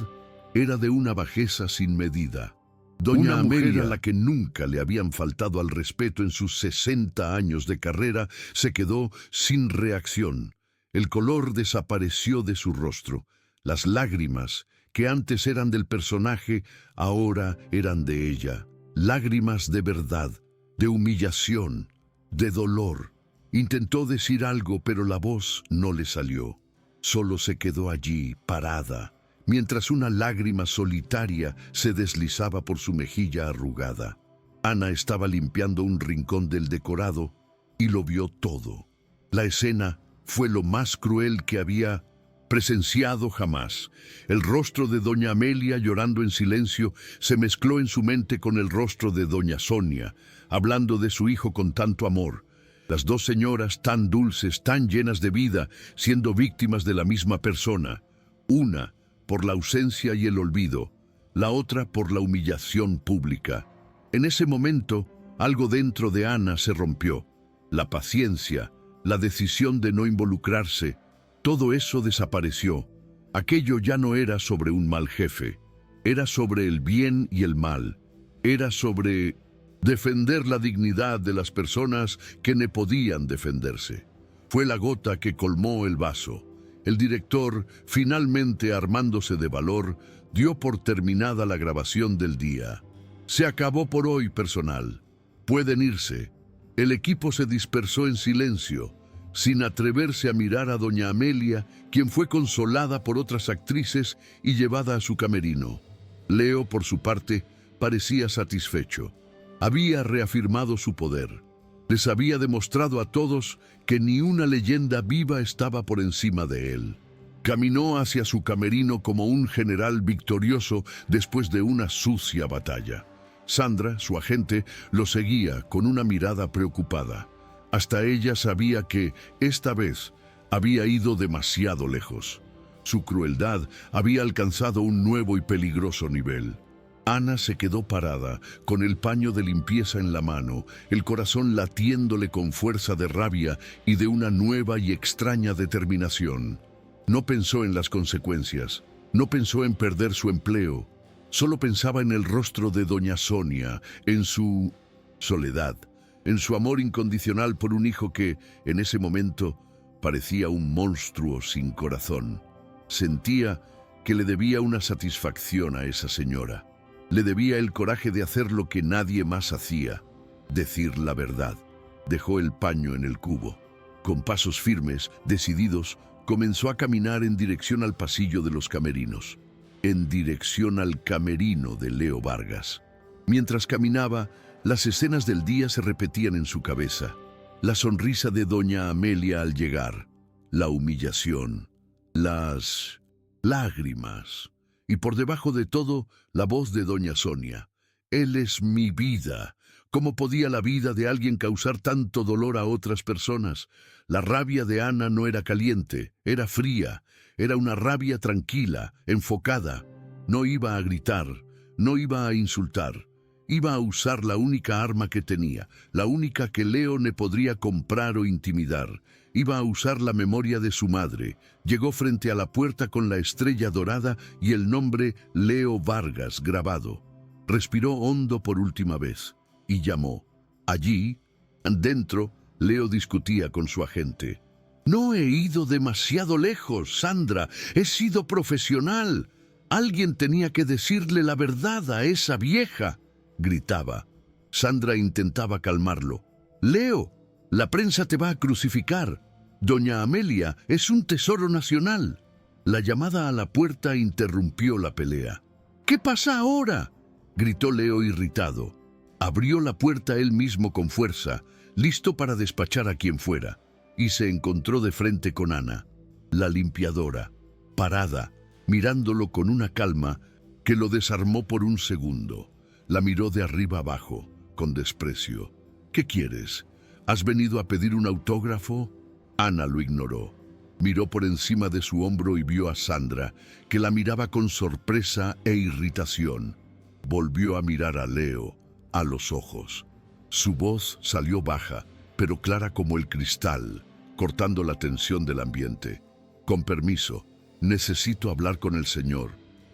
era de una bajeza sin medida. Doña Amelia, a la que nunca le habían faltado al respeto en sus 60 años de carrera, se quedó sin reacción. El color desapareció de su rostro. Las lágrimas, que antes eran del personaje, ahora eran de ella. Lágrimas de verdad, de humillación, de dolor. Intentó decir algo, pero la voz no le salió. Solo se quedó allí, parada, mientras una lágrima solitaria se deslizaba por su mejilla arrugada. Ana estaba limpiando un rincón del decorado y lo vio todo. La escena fue lo más cruel que había presenciado jamás. El rostro de doña Amelia, llorando en silencio, se mezcló en su mente con el rostro de doña Sonia, hablando de su hijo con tanto amor. Las dos señoras tan dulces, tan llenas de vida, siendo víctimas de la misma persona. Una por la ausencia y el olvido, la otra por la humillación pública. En ese momento, algo dentro de Ana se rompió. La paciencia, la decisión de no involucrarse, todo eso desapareció. Aquello ya no era sobre un mal jefe, era sobre el bien y el mal, era sobre defender la dignidad de las personas que no podían defenderse. Fue la gota que colmó el vaso. El director, finalmente armándose de valor, dio por terminada la grabación del día. Se acabó por hoy, personal. Pueden irse. El equipo se dispersó en silencio, sin atreverse a mirar a doña Amelia, quien fue consolada por otras actrices y llevada a su camerino. Leo, por su parte, parecía satisfecho. Había reafirmado su poder. Les había demostrado a todos que ni una leyenda viva estaba por encima de él. Caminó hacia su camerino como un general victorioso después de una sucia batalla. Sandra, su agente, lo seguía con una mirada preocupada. Hasta ella sabía que, esta vez, había ido demasiado lejos. Su crueldad había alcanzado un nuevo y peligroso nivel. Ana se quedó parada, con el paño de limpieza en la mano, el corazón latiéndole con fuerza de rabia y de una nueva y extraña determinación. No pensó en las consecuencias, no pensó en perder su empleo, solo pensaba en el rostro de doña Sonia, en su soledad, en su amor incondicional por un hijo que, en ese momento, parecía un monstruo sin corazón. Sentía que le debía una satisfacción a esa señora. Le debía el coraje de hacer lo que nadie más hacía, decir la verdad. Dejó el paño en el cubo. Con pasos firmes, decididos, comenzó a caminar en dirección al pasillo de los camerinos, en dirección al camerino de Leo Vargas. Mientras caminaba, las escenas del día se repetían en su cabeza. La sonrisa de doña Amelia al llegar, la humillación, las lágrimas. Y por debajo de todo, la voz de doña Sonia. Él es mi vida. ¿Cómo podía la vida de alguien causar tanto dolor a otras personas? La rabia de Ana no era caliente, era fría. Era una rabia tranquila, enfocada. No iba a gritar, no iba a insultar. Iba a usar la única arma que tenía, la única que Leo ne podría comprar o intimidar. Iba a usar la memoria de su madre. Llegó frente a la puerta con la estrella dorada y el nombre Leo Vargas grabado. Respiró hondo por última vez y llamó. Allí, dentro, Leo discutía con su agente. «No he ido demasiado lejos, Sandra. He sido profesional. Alguien tenía que decirle la verdad a esa vieja», gritaba. Sandra intentaba calmarlo. «Leo, la prensa te va a crucificar. Doña Amelia es un tesoro nacional». La llamada a la puerta interrumpió la pelea. «¿Qué pasa ahora?», gritó Leo irritado. Abrió la puerta él mismo con fuerza, listo para despachar a quien fuera, y se encontró de frente con Ana, la limpiadora, parada, mirándolo con una calma que lo desarmó por un segundo. La miró de arriba abajo, con desprecio. «¿Qué quieres? ¿Has venido a pedir un autógrafo?». Ana lo ignoró. Miró por encima de su hombro y vio a Sandra, que la miraba con sorpresa e irritación. Volvió a mirar a Leo, a los ojos. Su voz salió baja, pero clara como el cristal, cortando la tensión del ambiente. «Con permiso, necesito hablar con el señor.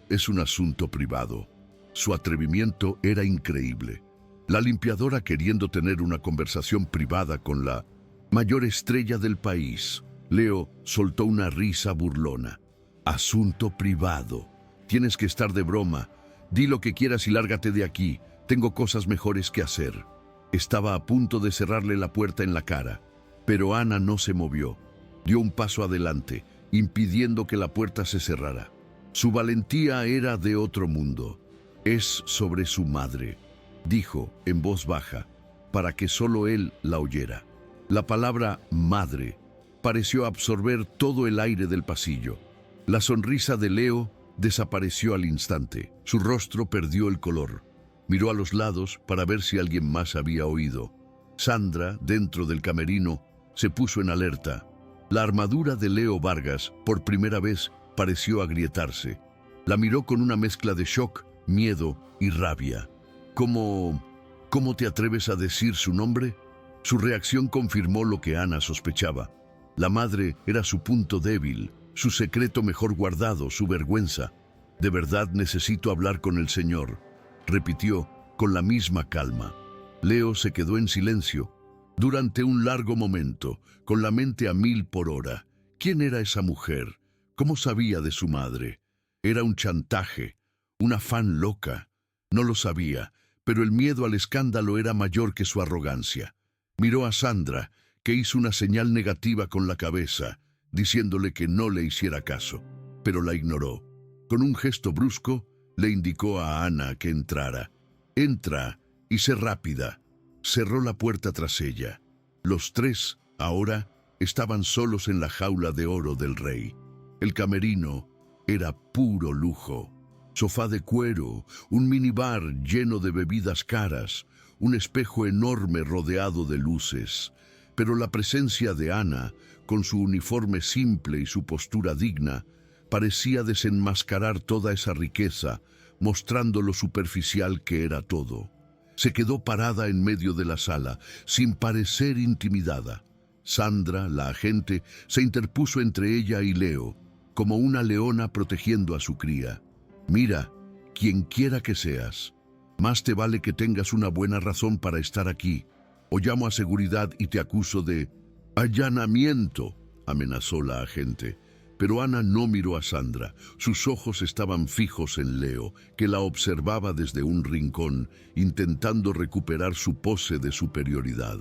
Es un asunto privado». Su atrevimiento era increíble. La limpiadora queriendo tener una conversación privada con la mayor estrella del país. Leo soltó una risa burlona. «Asunto privado. Tienes que estar de broma. Di lo que quieras y lárgate de aquí. Tengo cosas mejores que hacer. Estaba a punto de cerrarle la puerta en la cara, pero Ana no se movió. Dio un paso adelante, impidiendo que la puerta se cerrara. Su valentía era de otro mundo. Es sobre su madre, dijo en voz baja, para que solo él la oyera. La palabra madre pareció absorber todo el aire del pasillo. La sonrisa de Leo desapareció al instante. Su rostro perdió el color. Miró a los lados para ver si alguien más había oído. Sandra, dentro del camerino, se puso en alerta. La armadura de Leo Vargas, por primera vez, pareció agrietarse. La miró con una mezcla de shock, miedo y rabia. ¿Cómo te atreves a decir su nombre? Su reacción confirmó lo que Ana sospechaba. La madre era su punto débil, su secreto mejor guardado, su vergüenza. De verdad necesito hablar con el señor, repitió con la misma calma. Leo se quedó en silencio durante un largo momento, con la mente a 1000 por hora. ¿Quién era esa mujer? ¿Cómo sabía de su madre? ¿Era un chantaje? ¿Una fan loca? No lo sabía, pero el miedo al escándalo era mayor que su arrogancia. Miró a Sandra, que hizo una señal negativa con la cabeza, diciéndole que no le hiciera caso, pero la ignoró. Con un gesto brusco, le indicó a Ana que entrara. «Entra y sé rápida». Cerró la puerta tras ella. Los tres, ahora, estaban solos en la jaula de oro del rey. El camerino era puro lujo. Sofá de cuero, un minibar lleno de bebidas caras, un espejo enorme rodeado de luces. Pero la presencia de Ana, con su uniforme simple y su postura digna, parecía desenmascarar toda esa riqueza, mostrando lo superficial que era todo. Se quedó parada en medio de la sala, sin parecer intimidada. Sandra, la agente, se interpuso entre ella y Leo, como una leona protegiendo a su cría. «Mira, quien quiera que seas, más te vale que tengas una buena razón para estar aquí, o llamo a seguridad y te acuso de allanamiento», amenazó la agente. Pero Ana no miró a Sandra. Sus ojos estaban fijos en Leo, que la observaba desde un rincón, intentando recuperar su pose de superioridad.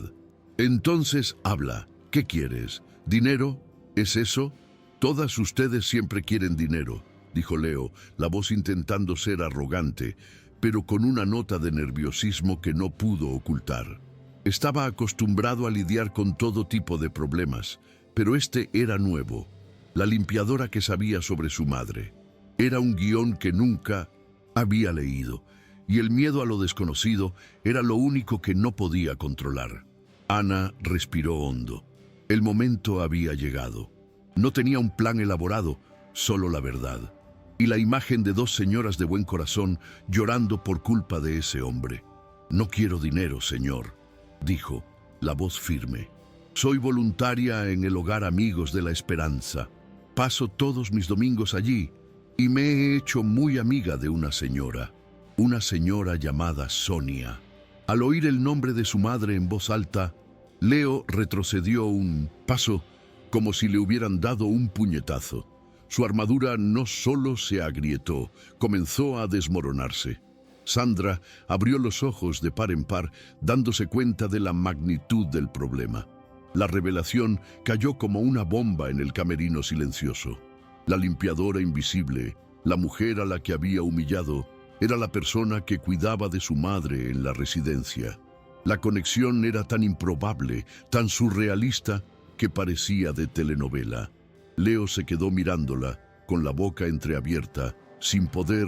«Entonces habla. ¿Qué quieres? ¿Dinero? ¿Es eso? Todas ustedes siempre quieren dinero», dijo Leo, la voz intentando ser arrogante, pero con una nota de nerviosismo que no pudo ocultar. Estaba acostumbrado a lidiar con todo tipo de problemas, pero este era nuevo. La limpiadora que sabía sobre su madre. Era un guión que nunca había leído, y el miedo a lo desconocido era lo único que no podía controlar. Ana respiró hondo. El momento había llegado. No tenía un plan elaborado, solo la verdad. Y la imagen de dos señoras de buen corazón llorando por culpa de ese hombre. «No quiero dinero, señor», dijo, la voz firme. «Soy voluntaria en el Hogar Amigos de la Esperanza. Paso todos mis domingos allí y me he hecho muy amiga de una señora llamada Sonia». Al oír el nombre de su madre en voz alta, Leo retrocedió un paso como si le hubieran dado un puñetazo. Su armadura no solo se agrietó, comenzó a desmoronarse. Sandra abrió los ojos de par en par, dándose cuenta de la magnitud del problema. La revelación cayó como una bomba en el camerino silencioso. La limpiadora invisible, la mujer a la que había humillado, era la persona que cuidaba de su madre en la residencia. La conexión era tan improbable, tan surrealista, que parecía de telenovela. Leo se quedó mirándola, con la boca entreabierta, sin poder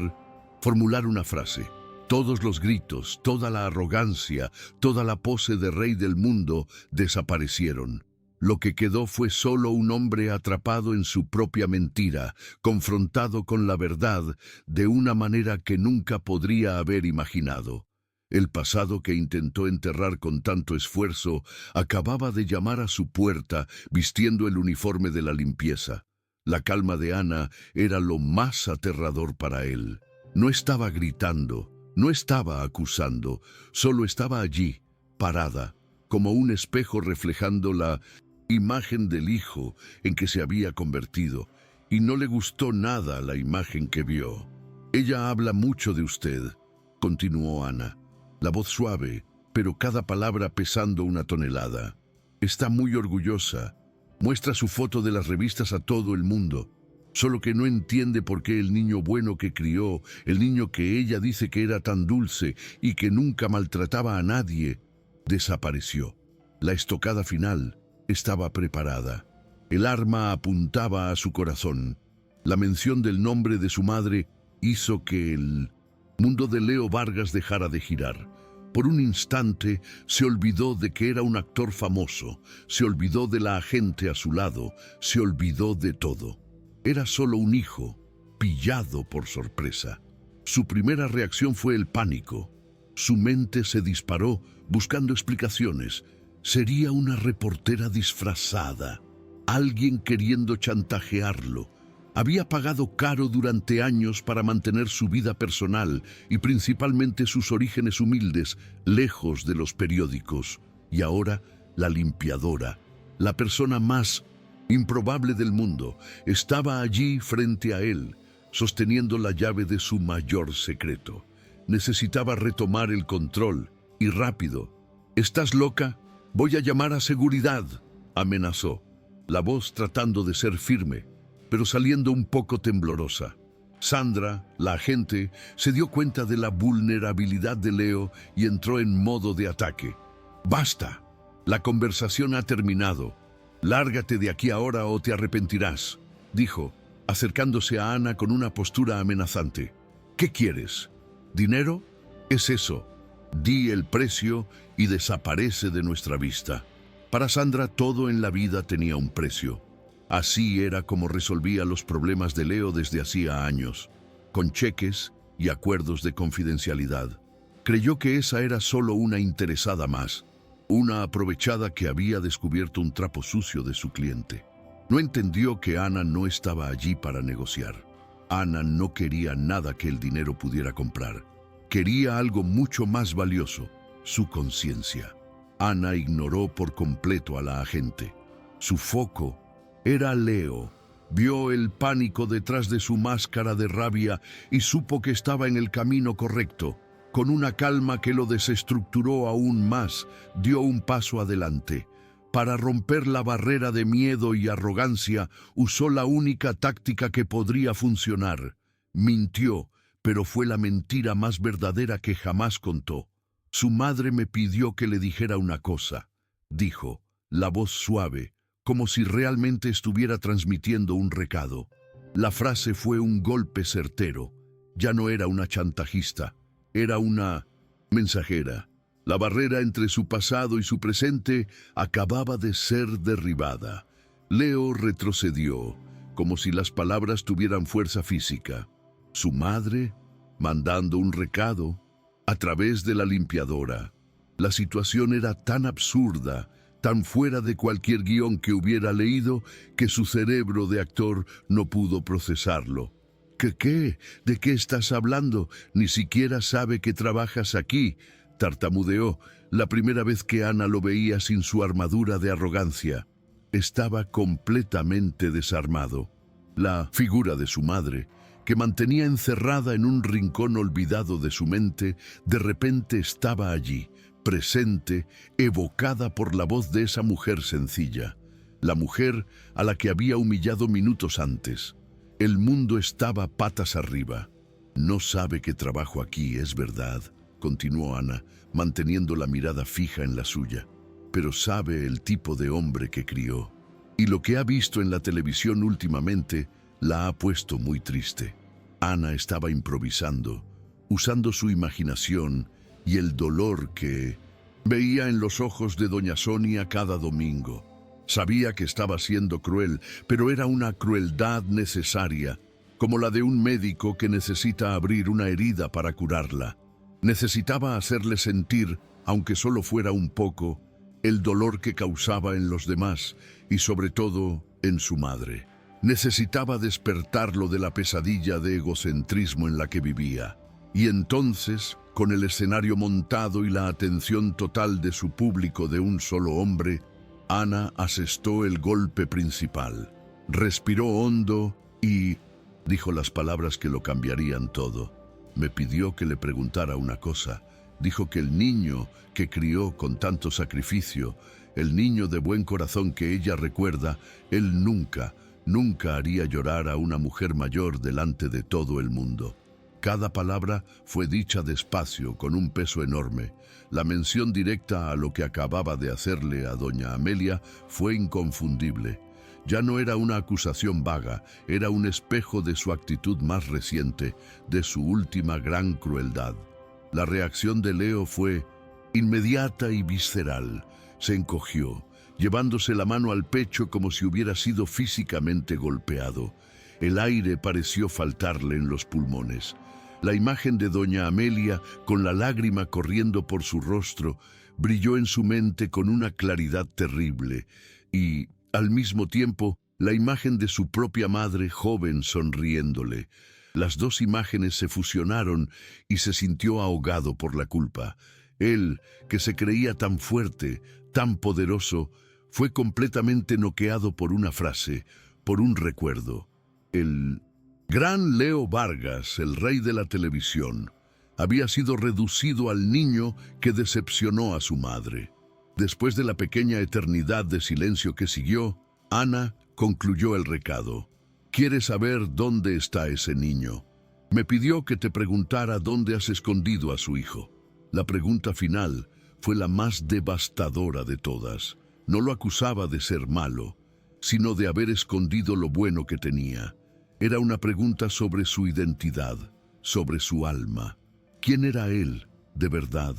formular una frase. Todos los gritos, toda la arrogancia, toda la pose de rey del mundo desaparecieron. Lo que quedó fue solo un hombre atrapado en su propia mentira, confrontado con la verdad de una manera que nunca podría haber imaginado. El pasado que intentó enterrar con tanto esfuerzo acababa de llamar a su puerta vistiendo el uniforme de la limpieza. La calma de Ana era lo más aterrador para él. No estaba gritando, no estaba acusando, solo estaba allí, parada, como un espejo reflejando la imagen del hijo en que se había convertido, y no le gustó nada la imagen que vio. Ella habla mucho de usted, continuó Ana, la voz suave, pero cada palabra pesando una tonelada. Está muy orgullosa. Muestra su foto de las revistas a todo el mundo. Solo que no entiende por qué el niño bueno que crió, el niño que ella dice que era tan dulce y que nunca maltrataba a nadie, desapareció. La estocada final estaba preparada. El arma apuntaba a su corazón. La mención del nombre de su madre hizo que el mundo de Leo Vargas dejara de girar. Por un instante se olvidó de que era un actor famoso, se olvidó de la agente a su lado, se olvidó de todo. Era solo un hijo, pillado por sorpresa. Su primera reacción fue el pánico. Su mente se disparó buscando explicaciones. Sería una reportera disfrazada, alguien queriendo chantajearlo. Había pagado caro durante años para mantener su vida personal y principalmente sus orígenes humildes, lejos de los periódicos. Y ahora, la limpiadora, la persona más improbable del mundo, estaba allí frente a él, sosteniendo la llave de su mayor secreto. Necesitaba retomar el control, y rápido. «¿Estás loca? Voy a llamar a seguridad», amenazó, la voz tratando de ser firme, pero saliendo un poco temblorosa. Sandra, la agente, se dio cuenta de la vulnerabilidad de Leo y entró en modo de ataque. «Basta. La conversación ha terminado. Lárgate de aquí ahora o te arrepentirás», dijo, acercándose a Ana con una postura amenazante. «¿Qué quieres? ¿Dinero? Es eso. Di el precio y desaparece de nuestra vista». Para Sandra todo en la vida tenía un precio. Así era como resolvía los problemas de Leo desde hacía años, con cheques y acuerdos de confidencialidad. Creyó que esa era solo una interesada más, una aprovechada que había descubierto un trapo sucio de su cliente. No entendió que Ana no estaba allí para negociar. Ana no quería nada que el dinero pudiera comprar. Quería algo mucho más valioso, su conciencia. Ana ignoró por completo a la agente. Su foco era Leo. Vio el pánico detrás de su máscara de rabia y supo que estaba en el camino correcto. Con una calma que lo desestructuró aún más, dio un paso adelante. Para romper la barrera de miedo y arrogancia, usó la única táctica que podría funcionar. Mintió, pero fue la mentira más verdadera que jamás contó. «Su madre me pidió que le dijera una cosa», dijo, la voz suave, como si realmente estuviera transmitiendo un recado. La frase fue un golpe certero. Ya no era una chantajista, era una mensajera. La barrera entre su pasado y su presente acababa de ser derribada. Leo retrocedió, como si las palabras tuvieran fuerza física. Su madre, mandando un recado, a través de la limpiadora. La situación era tan absurda, tan fuera de cualquier guión que hubiera leído, que su cerebro de actor no pudo procesarlo. ¿Qué? ¿De qué estás hablando? Ni siquiera sabe que trabajas aquí», tartamudeó, la primera vez que Ana lo veía sin su armadura de arrogancia. Estaba completamente desarmado. La figura de su madre, que mantenía encerrada en un rincón olvidado de su mente, de repente estaba allí, presente, evocada por la voz de esa mujer sencilla, la mujer a la que había humillado minutos antes. El mundo estaba patas arriba. «No sabe que trabajo aquí, es verdad», continuó Ana, manteniendo la mirada fija en la suya, «pero sabe el tipo de hombre que crió. Y lo que ha visto en la televisión últimamente la ha puesto muy triste». Ana estaba improvisando, usando su imaginación y el dolor que veía en los ojos de doña Sonia cada domingo. Sabía que estaba siendo cruel, pero era una crueldad necesaria, como la de un médico que necesita abrir una herida para curarla. Necesitaba hacerle sentir, aunque solo fuera un poco, el dolor que causaba en los demás y sobre todo en su madre. Necesitaba despertarlo de la pesadilla de egocentrismo en la que vivía. Y entonces, con el escenario montado y la atención total de su público de un solo hombre, Ana asestó el golpe principal. Respiró hondo y Dijo las palabras que lo cambiarían todo. Me pidió que le preguntara una cosa. Dijo que el niño que crió con tanto sacrificio, el niño de buen corazón que ella recuerda, él nunca, nunca haría llorar a una mujer mayor delante de todo el mundo. Cada palabra fue dicha despacio, con un peso enorme. La mención directa a lo que acababa de hacerle a doña Amelia fue inconfundible. Ya no era una acusación vaga, era un espejo de su actitud más reciente, de su última gran crueldad. La reacción de Leo fue inmediata y visceral. Se encogió, llevándose la mano al pecho como si hubiera sido físicamente golpeado. El aire pareció faltarle en los pulmones. La imagen de doña Amelia, con la lágrima corriendo por su rostro, brilló en su mente con una claridad terrible y, al mismo tiempo, la imagen de su propia madre joven sonriéndole. Las dos imágenes se fusionaron y se sintió ahogado por la culpa. Él, que se creía tan fuerte, tan poderoso, fue completamente noqueado por una frase, por un recuerdo. El gran Leo Vargas, el rey de la televisión, había sido reducido al niño que decepcionó a su madre. Después de la pequeña eternidad de silencio que siguió, Ana concluyó el recado. «¿Quieres saber dónde está ese niño? Me pidió que te preguntara dónde has escondido a su hijo». La pregunta final fue la más devastadora de todas. No lo acusaba de ser malo, sino de haber escondido lo bueno que tenía. Era una pregunta sobre su identidad, sobre su alma. ¿Quién era él, de verdad?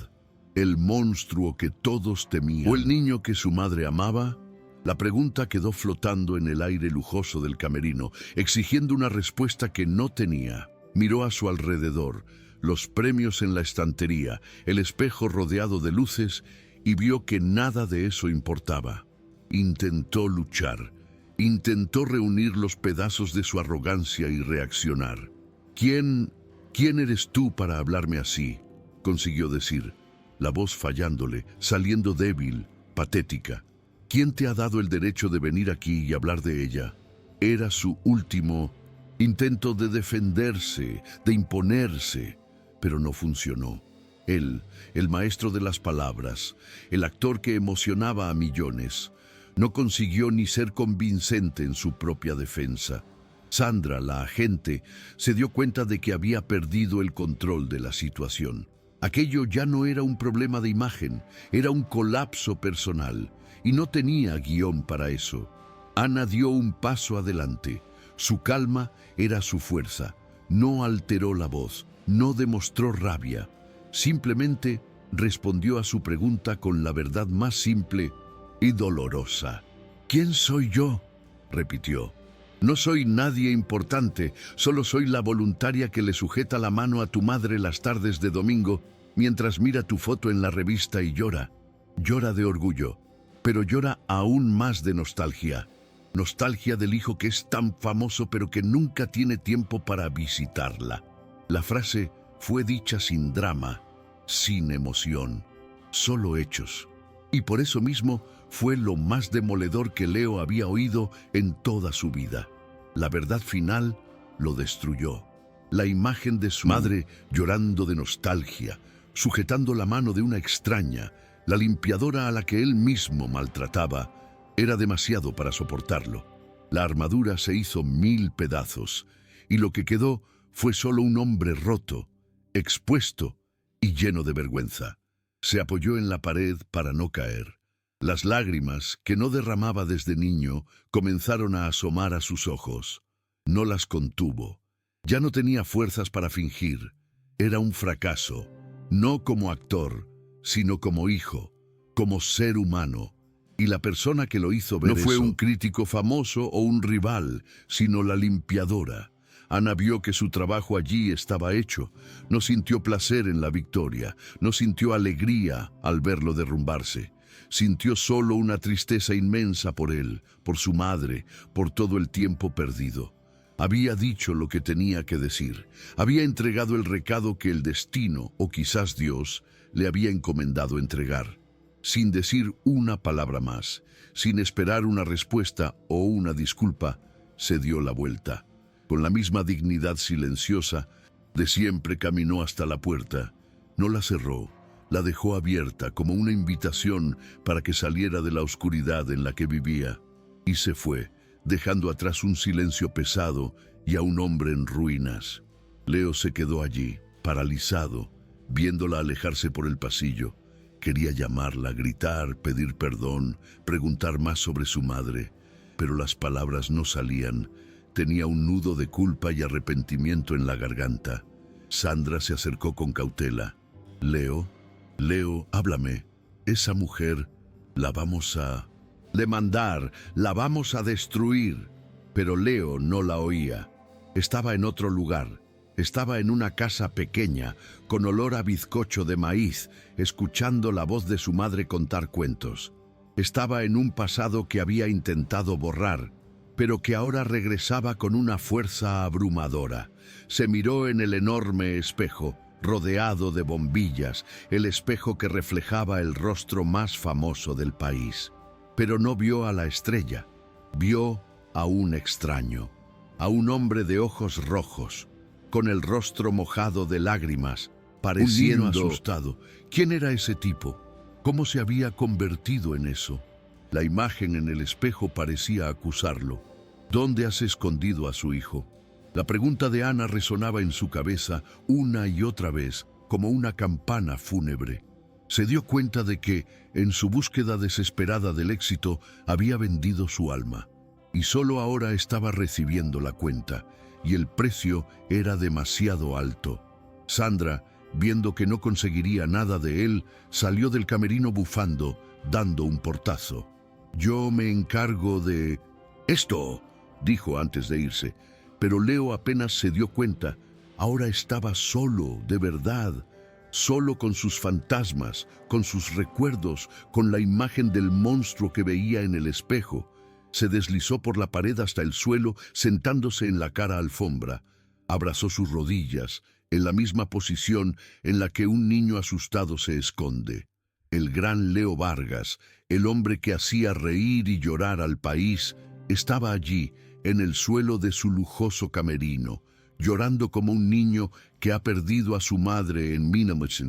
¿El monstruo que todos temían? ¿O el niño que su madre amaba? La pregunta quedó flotando en el aire lujoso del camerino, exigiendo una respuesta que no tenía. Miró a su alrededor, los premios en la estantería, el espejo rodeado de luces, y vio que nada de eso importaba. Intentó luchar. Intentó reunir los pedazos de su arrogancia y reaccionar. ¿Quién eres tú para hablarme así?», consiguió decir, la voz fallándole, saliendo débil, patética. ¿Quién te ha dado el derecho de venir aquí y hablar de ella? Era su último intento de defenderse, de imponerse, pero no funcionó. Él, el maestro de las palabras, el actor que emocionaba a millones, no consiguió ni ser convincente en su propia defensa. Sandra, la agente, se dio cuenta de que había perdido el control de la situación. Aquello ya no era un problema de imagen, era un colapso personal, y no tenía guión para eso. Ana dio un paso adelante. Su calma era su fuerza. No alteró la voz, no demostró rabia. Simplemente respondió a su pregunta con la verdad más simple y dolorosa. «¿Quién soy yo?», repitió. «No soy nadie importante, solo soy la voluntaria que le sujeta la mano a tu madre las tardes de domingo mientras mira tu foto en la revista y llora. Llora de orgullo, pero llora aún más de nostalgia. Nostalgia del hijo que es tan famoso pero que nunca tiene tiempo para visitarla». La frase fue dicha sin drama, sin emoción, solo hechos. Y por eso mismo fue lo más demoledor que Leo había oído en toda su vida. La verdad final lo destruyó. La imagen de su madre llorando de nostalgia, sujetando la mano de una extraña, la limpiadora a la que él mismo maltrataba, era demasiado para soportarlo. La armadura se hizo 1000 pedazos, y lo que quedó fue solo un hombre roto, expuesto y lleno de vergüenza. Se apoyó en la pared para no caer. Las lágrimas, que no derramaba desde niño, comenzaron a asomar a sus ojos. No las contuvo. Ya no tenía fuerzas para fingir. Era un fracaso, no como actor, sino como hijo, como ser humano. Y la persona que lo hizo ver no fue un crítico famoso o un rival, sino la limpiadora. Ana vio que su trabajo allí estaba hecho. No sintió placer en la victoria, no sintió alegría al verlo derrumbarse. Sintió solo una tristeza inmensa por él, por su madre, por todo el tiempo perdido. Había dicho lo que tenía que decir. Había entregado el recado que el destino, o quizás Dios, le había encomendado entregar. Sin decir una palabra más, sin esperar una respuesta o una disculpa, se dio la vuelta. Con la misma dignidad silenciosa de siempre caminó hasta la puerta. No la cerró, la dejó abierta como una invitación para que saliera de la oscuridad en la que vivía. Y se fue, dejando atrás un silencio pesado y a un hombre en ruinas. Leo se quedó allí, paralizado, viéndola alejarse por el pasillo. Quería llamarla, gritar, pedir perdón, preguntar más sobre su madre, pero las palabras no salían. Tenía un nudo de culpa y arrepentimiento en la garganta. Sandra se acercó con cautela. Leo, háblame. Esa mujer la vamos a demandar, la vamos a destruir. Pero Leo no la oía. Estaba en otro lugar. Estaba en una casa pequeña, con olor a bizcocho de maíz, escuchando la voz de su madre contar cuentos. Estaba en un pasado que había intentado borrar, pero que ahora regresaba con una fuerza abrumadora. Se miró en el enorme espejo, rodeado de bombillas, el espejo que reflejaba el rostro más famoso del país. Pero no vio a la estrella, vio a un extraño, a un hombre de ojos rojos, con el rostro mojado de lágrimas, pareciendo Un niño asustado. ¿Quién era ese tipo? ¿Cómo se había convertido en eso? La imagen en el espejo parecía acusarlo. ¿Dónde has escondido a su hijo? La pregunta de Ana resonaba en su cabeza una y otra vez, como una campana fúnebre. Se dio cuenta de que, en su búsqueda desesperada del éxito, había vendido su alma. Y solo ahora estaba recibiendo la cuenta, y el precio era demasiado alto. Sandra, viendo que no conseguiría nada de él, salió del camerino bufando, dando un portazo. «Yo me encargo de esto», dijo antes de irse, pero Leo apenas se dio cuenta. Ahora estaba solo, de verdad, solo con sus fantasmas, con sus recuerdos, con la imagen del monstruo que veía en el espejo. Se deslizó por la pared hasta el suelo, sentándose en la cara alfombra. Abrazó sus rodillas, en la misma posición en la que un niño asustado se esconde. El gran Leo Vargas, el hombre que hacía reír y llorar al país, estaba allí, en el suelo de su lujoso camerino, llorando como un niño que ha perdido a su madre en Minamochen.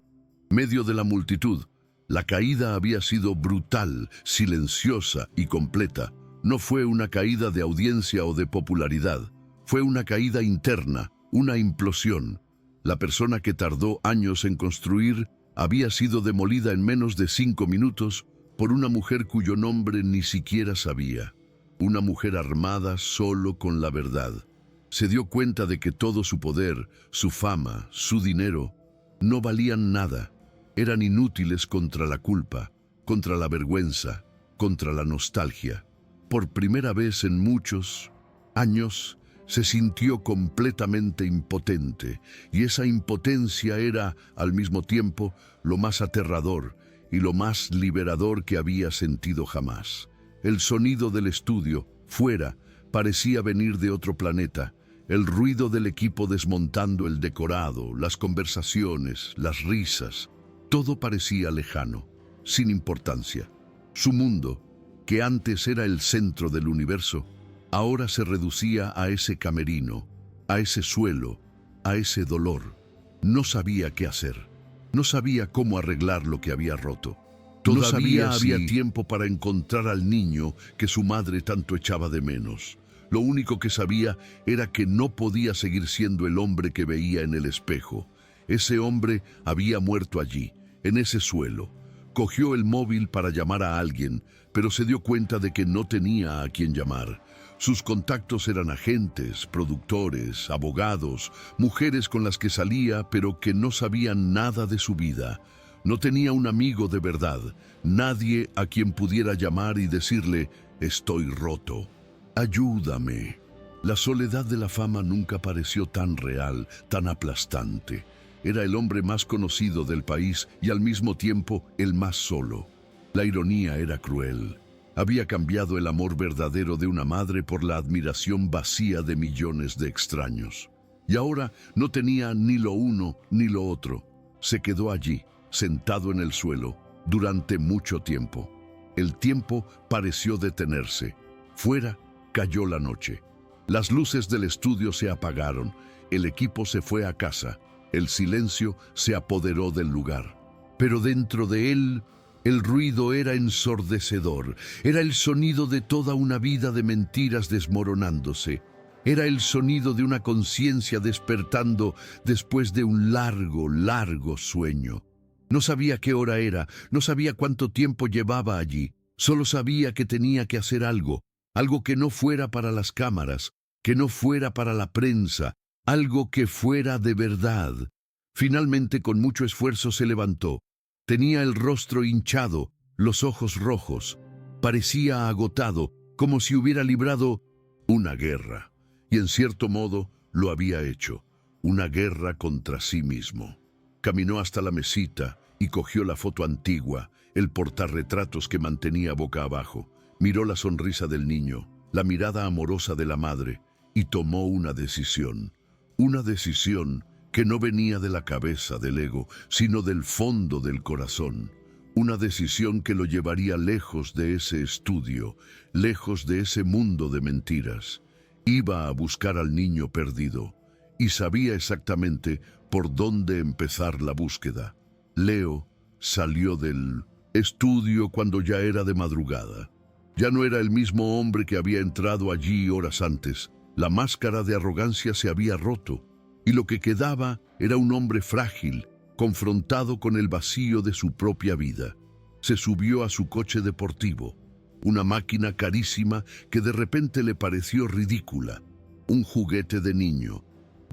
En medio de la multitud, la caída había sido brutal, silenciosa y completa. No fue una caída de audiencia o de popularidad. Fue una caída interna, una implosión. La persona que tardó años en construir había sido demolida en menos de 5 minutos por una mujer cuyo nombre ni siquiera sabía. Una mujer armada solo con la verdad. Se dio cuenta de que todo su poder, su fama, su dinero, no valían nada. Eran inútiles contra la culpa, contra la vergüenza, contra la nostalgia. Por primera vez en muchos años, se sintió completamente impotente, y esa impotencia era, al mismo tiempo, lo más aterrador y lo más liberador que había sentido jamás. El sonido del estudio, fuera, parecía venir de otro planeta. El ruido del equipo desmontando el decorado, las conversaciones, las risas, todo parecía lejano, sin importancia. Su mundo, que antes era el centro del universo, ahora se reducía a ese camerino, a ese suelo, a ese dolor. No sabía qué hacer. No sabía cómo arreglar lo que había roto. Todavía había tiempo para encontrar al niño que su madre tanto echaba de menos. Lo único que sabía era que no podía seguir siendo el hombre que veía en el espejo. Ese hombre había muerto allí, en ese suelo. Cogió el móvil para llamar a alguien, pero se dio cuenta de que no tenía a quien llamar. Sus contactos eran agentes, productores, abogados, mujeres con las que salía, pero que no sabían nada de su vida. No tenía un amigo de verdad, nadie a quien pudiera llamar y decirle: «Estoy roto, ayúdame». La soledad de la fama nunca pareció tan real, tan aplastante. Era el hombre más conocido del país y al mismo tiempo el más solo. La ironía era cruel. Había cambiado el amor verdadero de una madre por la admiración vacía de millones de extraños. Y ahora no tenía ni lo uno ni lo otro. Se quedó allí, sentado en el suelo, durante mucho tiempo. El tiempo pareció detenerse. Fuera cayó la noche. Las luces del estudio se apagaron, el equipo se fue a casa, el silencio se apoderó del lugar. Pero dentro de él, el ruido era ensordecedor, era el sonido de toda una vida de mentiras desmoronándose. Era el sonido de una conciencia despertando después de un largo, largo sueño. No sabía qué hora era, no sabía cuánto tiempo llevaba allí, solo sabía que tenía que hacer algo, algo que no fuera para las cámaras, que no fuera para la prensa, algo que fuera de verdad. Finalmente, con mucho esfuerzo, se levantó. Tenía el rostro hinchado, los ojos rojos. Parecía agotado, como si hubiera librado una guerra. Y en cierto modo lo había hecho, una guerra contra sí mismo. Caminó hasta la mesita y cogió la foto antigua, el portarretratos que mantenía boca abajo. Miró la sonrisa del niño, la mirada amorosa de la madre, y tomó una decisión. Una decisión que no venía de la cabeza del ego, sino del fondo del corazón. Una decisión que lo llevaría lejos de ese estudio, lejos de ese mundo de mentiras. Iba a buscar al niño perdido, y sabía exactamente por dónde empezar la búsqueda. Leo salió del estudio cuando ya era de madrugada. Ya no era el mismo hombre que había entrado allí horas antes. La máscara de arrogancia se había roto, y lo que quedaba era un hombre frágil, confrontado con el vacío de su propia vida. Se subió a su coche deportivo, una máquina carísima que de repente le pareció ridícula, un juguete de niño.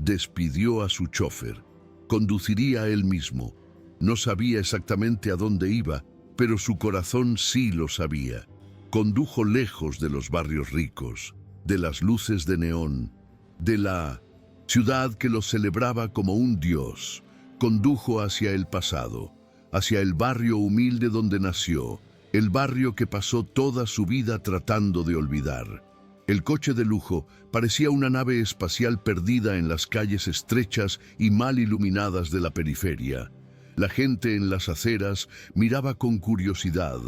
Despidió a su chofer. Conduciría él mismo. No sabía exactamente a dónde iba, pero su corazón sí lo sabía. Condujo lejos de los barrios ricos, de las luces de neón, de la ciudad que lo celebraba como un dios. Condujo hacia el pasado, hacia el barrio humilde donde nació, el barrio que pasó toda su vida tratando de olvidar. El coche de lujo parecía una nave espacial perdida en las calles estrechas y mal iluminadas de la periferia. La gente en las aceras miraba con curiosidad,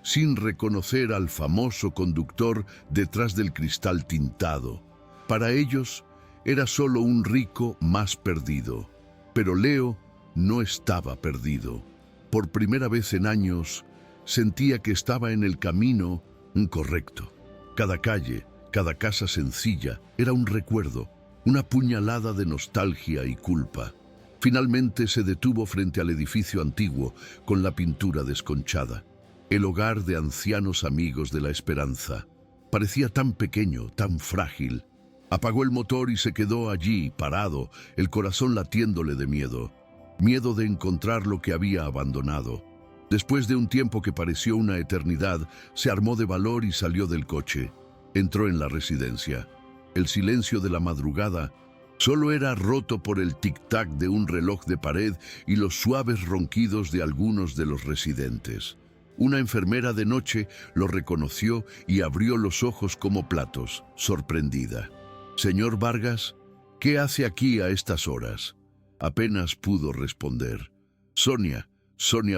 sin reconocer al famoso conductor detrás del cristal tintado. Para ellos, era solo un rico más perdido. Pero Leo no estaba perdido. Por primera vez en años, sentía que estaba en el camino correcto. Cada calle, cada casa sencilla, era un recuerdo, una puñalada de nostalgia y culpa. Finalmente se detuvo frente al edificio antiguo, con la pintura desconchada. El hogar de ancianos amigos de la esperanza. Parecía tan pequeño, tan frágil. Apagó el motor y se quedó allí, parado, el corazón latiéndole de miedo. Miedo de encontrar lo que había abandonado. Después de un tiempo que pareció una eternidad, se armó de valor y salió del coche. Entró en la residencia. El silencio de la madrugada solo era roto por el tic-tac de un reloj de pared y los suaves ronquidos de algunos de los residentes. Una enfermera de noche lo reconoció y abrió los ojos como platos, sorprendida. «Señor Vargas, ¿qué hace aquí a estas horas?». Apenas pudo responder. Sonia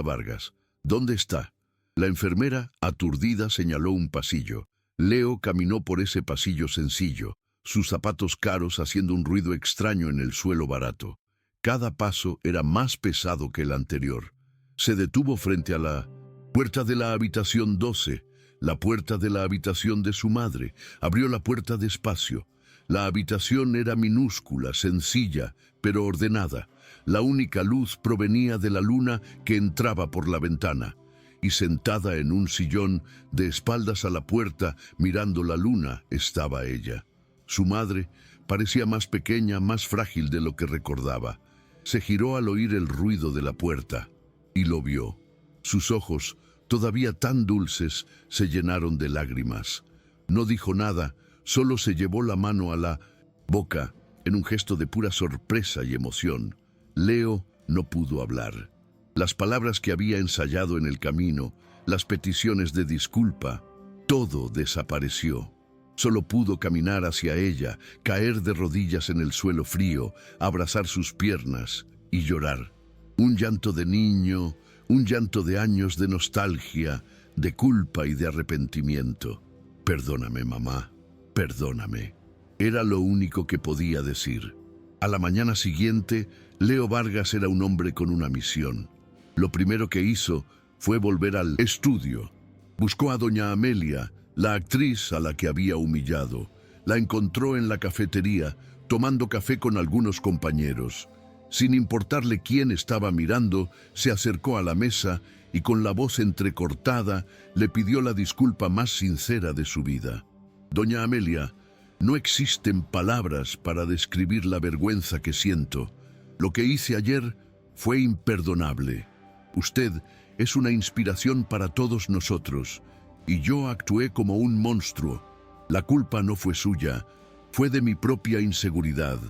Vargas, ¿dónde está?». La enfermera, aturdida, señaló un pasillo. Leo caminó por ese pasillo sencillo, sus zapatos caros haciendo un ruido extraño en el suelo barato. Cada paso era más pesado que el anterior. Se detuvo frente a la puerta de la habitación 12, la puerta de la habitación de su madre. Abrió la puerta despacio. La habitación era minúscula, sencilla, pero ordenada. La única luz provenía de la luna que entraba por la ventana. Y sentada en un sillón, de espaldas a la puerta, mirando la luna, estaba ella. Su madre parecía más pequeña, más frágil de lo que recordaba. Se giró al oír el ruido de la puerta y lo vio. Sus ojos, todavía tan dulces, se llenaron de lágrimas. No dijo nada, solo se llevó la mano a la boca en un gesto de pura sorpresa y emoción. Leo no pudo hablar. Las palabras que había ensayado en el camino, las peticiones de disculpa, todo desapareció. Solo pudo caminar hacia ella, caer de rodillas en el suelo frío, abrazar sus piernas y llorar. Un llanto de niño, un llanto de años de nostalgia, de culpa y de arrepentimiento. «Perdóname, mamá, perdóname». Era lo único que podía decir. A la mañana siguiente, Leo Vargas era un hombre con una misión. Lo primero que hizo fue volver al estudio. Buscó a doña Amelia, la actriz a la que había humillado. La encontró en la cafetería, tomando café con algunos compañeros. Sin importarle quién estaba mirando, se acercó a la mesa y con la voz entrecortada le pidió la disculpa más sincera de su vida. Doña Amelia, no existen palabras para describir la vergüenza que siento. Lo que hice ayer fue imperdonable. Usted es una inspiración para todos nosotros, y yo actué como un monstruo. La culpa no fue suya, fue de mi propia inseguridad.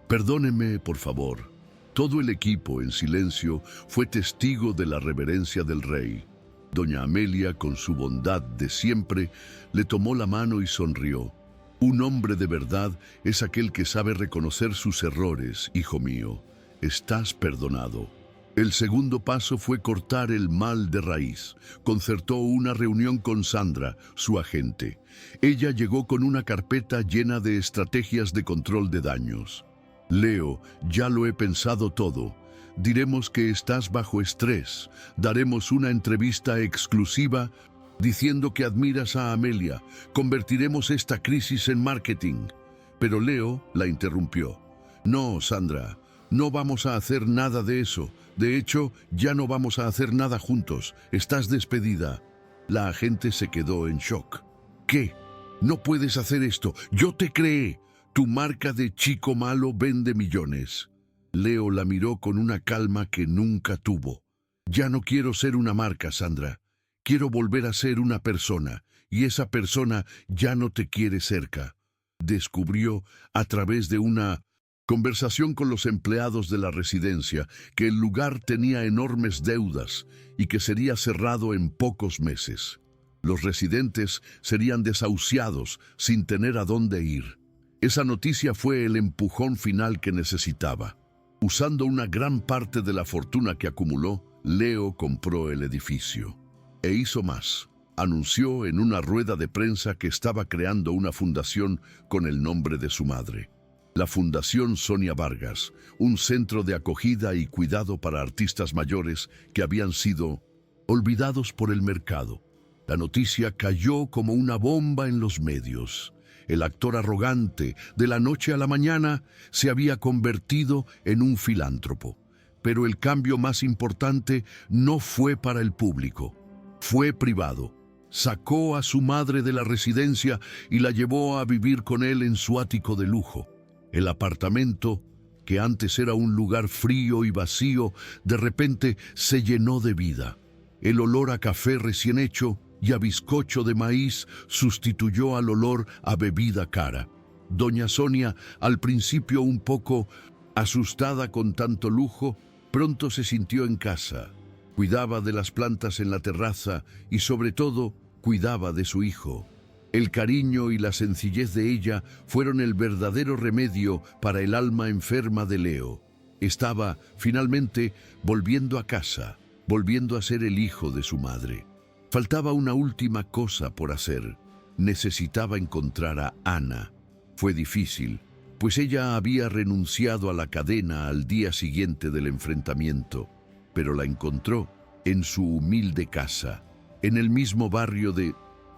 Perdóneme, por favor. Todo el equipo, en silencio, fue testigo de la reverencia del rey. Doña Amelia, con su bondad de siempre, le tomó la mano y sonrió. Un hombre de verdad es aquel que sabe reconocer sus errores, hijo mío. Estás perdonado. El segundo paso fue cortar el mal de raíz. Concertó una reunión con Sandra, su agente. Ella llegó con una carpeta llena de estrategias de control de daños. Leo, ya lo he pensado todo. Diremos que estás bajo estrés. Daremos una entrevista exclusiva diciendo que admiras a Amelia. Convertiremos esta crisis en marketing. Pero Leo la interrumpió. No, Sandra, no vamos a hacer nada de eso. De hecho, ya no vamos a hacer nada juntos. Estás despedida. La agente se quedó en shock. ¿Qué? No puedes hacer esto. Yo te creé. Tu marca de chico malo vende millones. Leo la miró con una calma que nunca tuvo. Ya no quiero ser una marca, Sandra. Quiero volver a ser una persona, y esa persona ya no te quiere cerca. Descubrió, a través de una conversación con los empleados de la residencia, que el lugar tenía enormes deudas y que sería cerrado en pocos meses. Los residentes serían desahuciados sin tener a dónde ir. Esa noticia fue el empujón final que necesitaba. Usando una gran parte de la fortuna que acumuló, Leo compró el edificio. E hizo más. Anunció en una rueda de prensa que estaba creando una fundación con el nombre de su madre. La Fundación Sonia Vargas, un centro de acogida y cuidado para artistas mayores que habían sido olvidados por el mercado. La noticia cayó como una bomba en los medios. El actor arrogante, de la noche a la mañana, se había convertido en un filántropo. Pero el cambio más importante no fue para el público, fue privado. Sacó a su madre de la residencia y la llevó a vivir con él en su ático de lujo. El apartamento, que antes era un lugar frío y vacío, de repente se llenó de vida. El olor a café recién hecho y a bizcocho de maíz sustituyó al olor a bebida cara. Doña Sonia, al principio un poco asustada con tanto lujo, pronto se sintió en casa. Cuidaba de las plantas en la terraza y sobre todo cuidaba de su hijo. El cariño y la sencillez de ella fueron el verdadero remedio para el alma enferma de Leo. Estaba, finalmente, volviendo a casa, volviendo a ser el hijo de su madre. Faltaba una última cosa por hacer. Necesitaba encontrar a Ana. Fue difícil, pues ella había renunciado a la cadena al día siguiente del enfrentamiento, pero la encontró en su humilde casa, en el mismo barrio de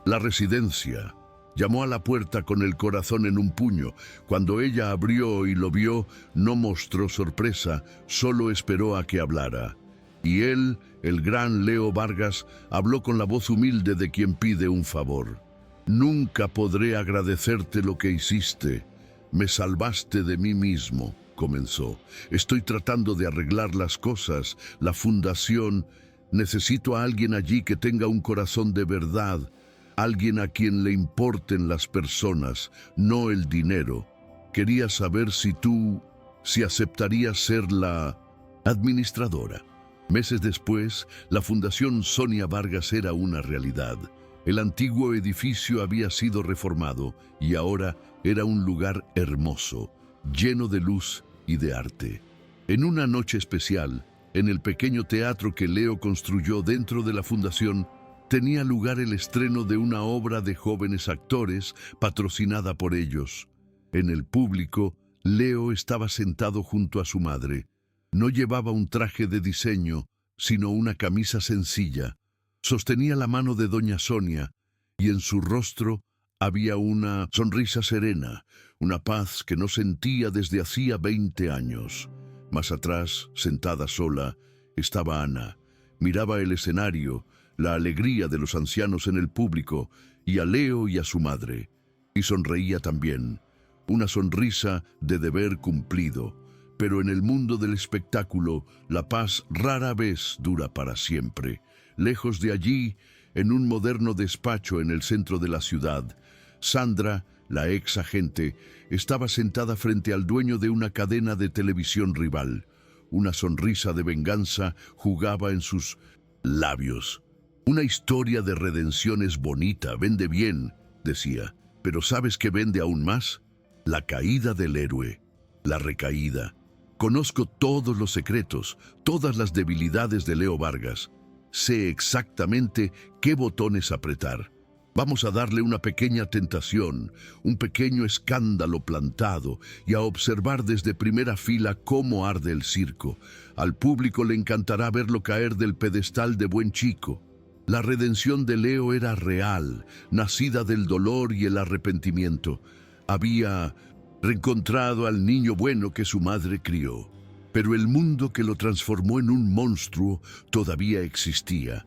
la residencia. Llamó a la puerta con el corazón en un puño. Cuando ella abrió y lo vio, no mostró sorpresa, solo esperó a que hablara. Y él, el gran Leo Vargas, habló con la voz humilde de quien pide un favor. Nunca podré agradecerte lo que hiciste. Me salvaste de mí mismo, comenzó. Estoy tratando de arreglar las cosas. La fundación. Necesito a alguien allí que tenga un corazón de verdad. Alguien a quien le importen las personas, no el dinero. Quería saber si aceptarías ser la administradora. Meses después, la Fundación Sonia Vargas era una realidad. El antiguo edificio había sido reformado y ahora era un lugar hermoso, lleno de luz y de arte. En una noche especial, en el pequeño teatro que Leo construyó dentro de la fundación, tenía lugar el estreno de una obra de jóvenes actores patrocinada por ellos. En el público, Leo estaba sentado junto a su madre. No llevaba un traje de diseño, sino una camisa sencilla. Sostenía la mano de doña Sonia, y en su rostro había una sonrisa serena, una paz que no sentía desde hacía 20 años. Más atrás, sentada sola, estaba Ana. Miraba el escenario, la alegría de los ancianos en el público, y a Leo y a su madre. Y sonreía también, una sonrisa de deber cumplido. Pero en el mundo del espectáculo, la paz rara vez dura para siempre. Lejos de allí, en un moderno despacho en el centro de la ciudad, Sandra, la ex agente, estaba sentada frente al dueño de una cadena de televisión rival. Una sonrisa de venganza jugaba en sus labios. Una historia de redención es bonita, vende bien, decía. Pero ¿sabes qué vende aún más? La caída del héroe, la recaída. Conozco todos los secretos, todas las debilidades de Leo Vargas. Sé exactamente qué botones apretar. Vamos a darle una pequeña tentación, un pequeño escándalo plantado y a observar desde primera fila cómo arde el circo. Al público le encantará verlo caer del pedestal de buen chico. La redención de Leo era real, nacida del dolor y el arrepentimiento. Había reencontrado al niño bueno que su madre crió. Pero el mundo que lo transformó en un monstruo todavía existía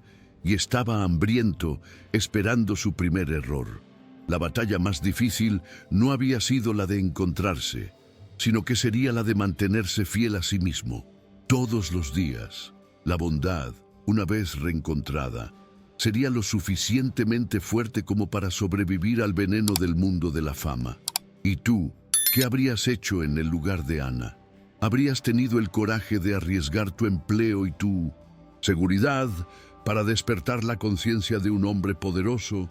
y estaba hambriento, esperando su primer error. La batalla más difícil no había sido la de encontrarse, sino que sería la de mantenerse fiel a sí mismo. Todos los días, la bondad, una vez reencontrada, sería lo suficientemente fuerte como para sobrevivir al veneno del mundo de la fama. ¿Y tú, qué habrías hecho en el lugar de Ana? ¿Habrías tenido el coraje de arriesgar tu empleo y tu seguridad para despertar la conciencia de un hombre poderoso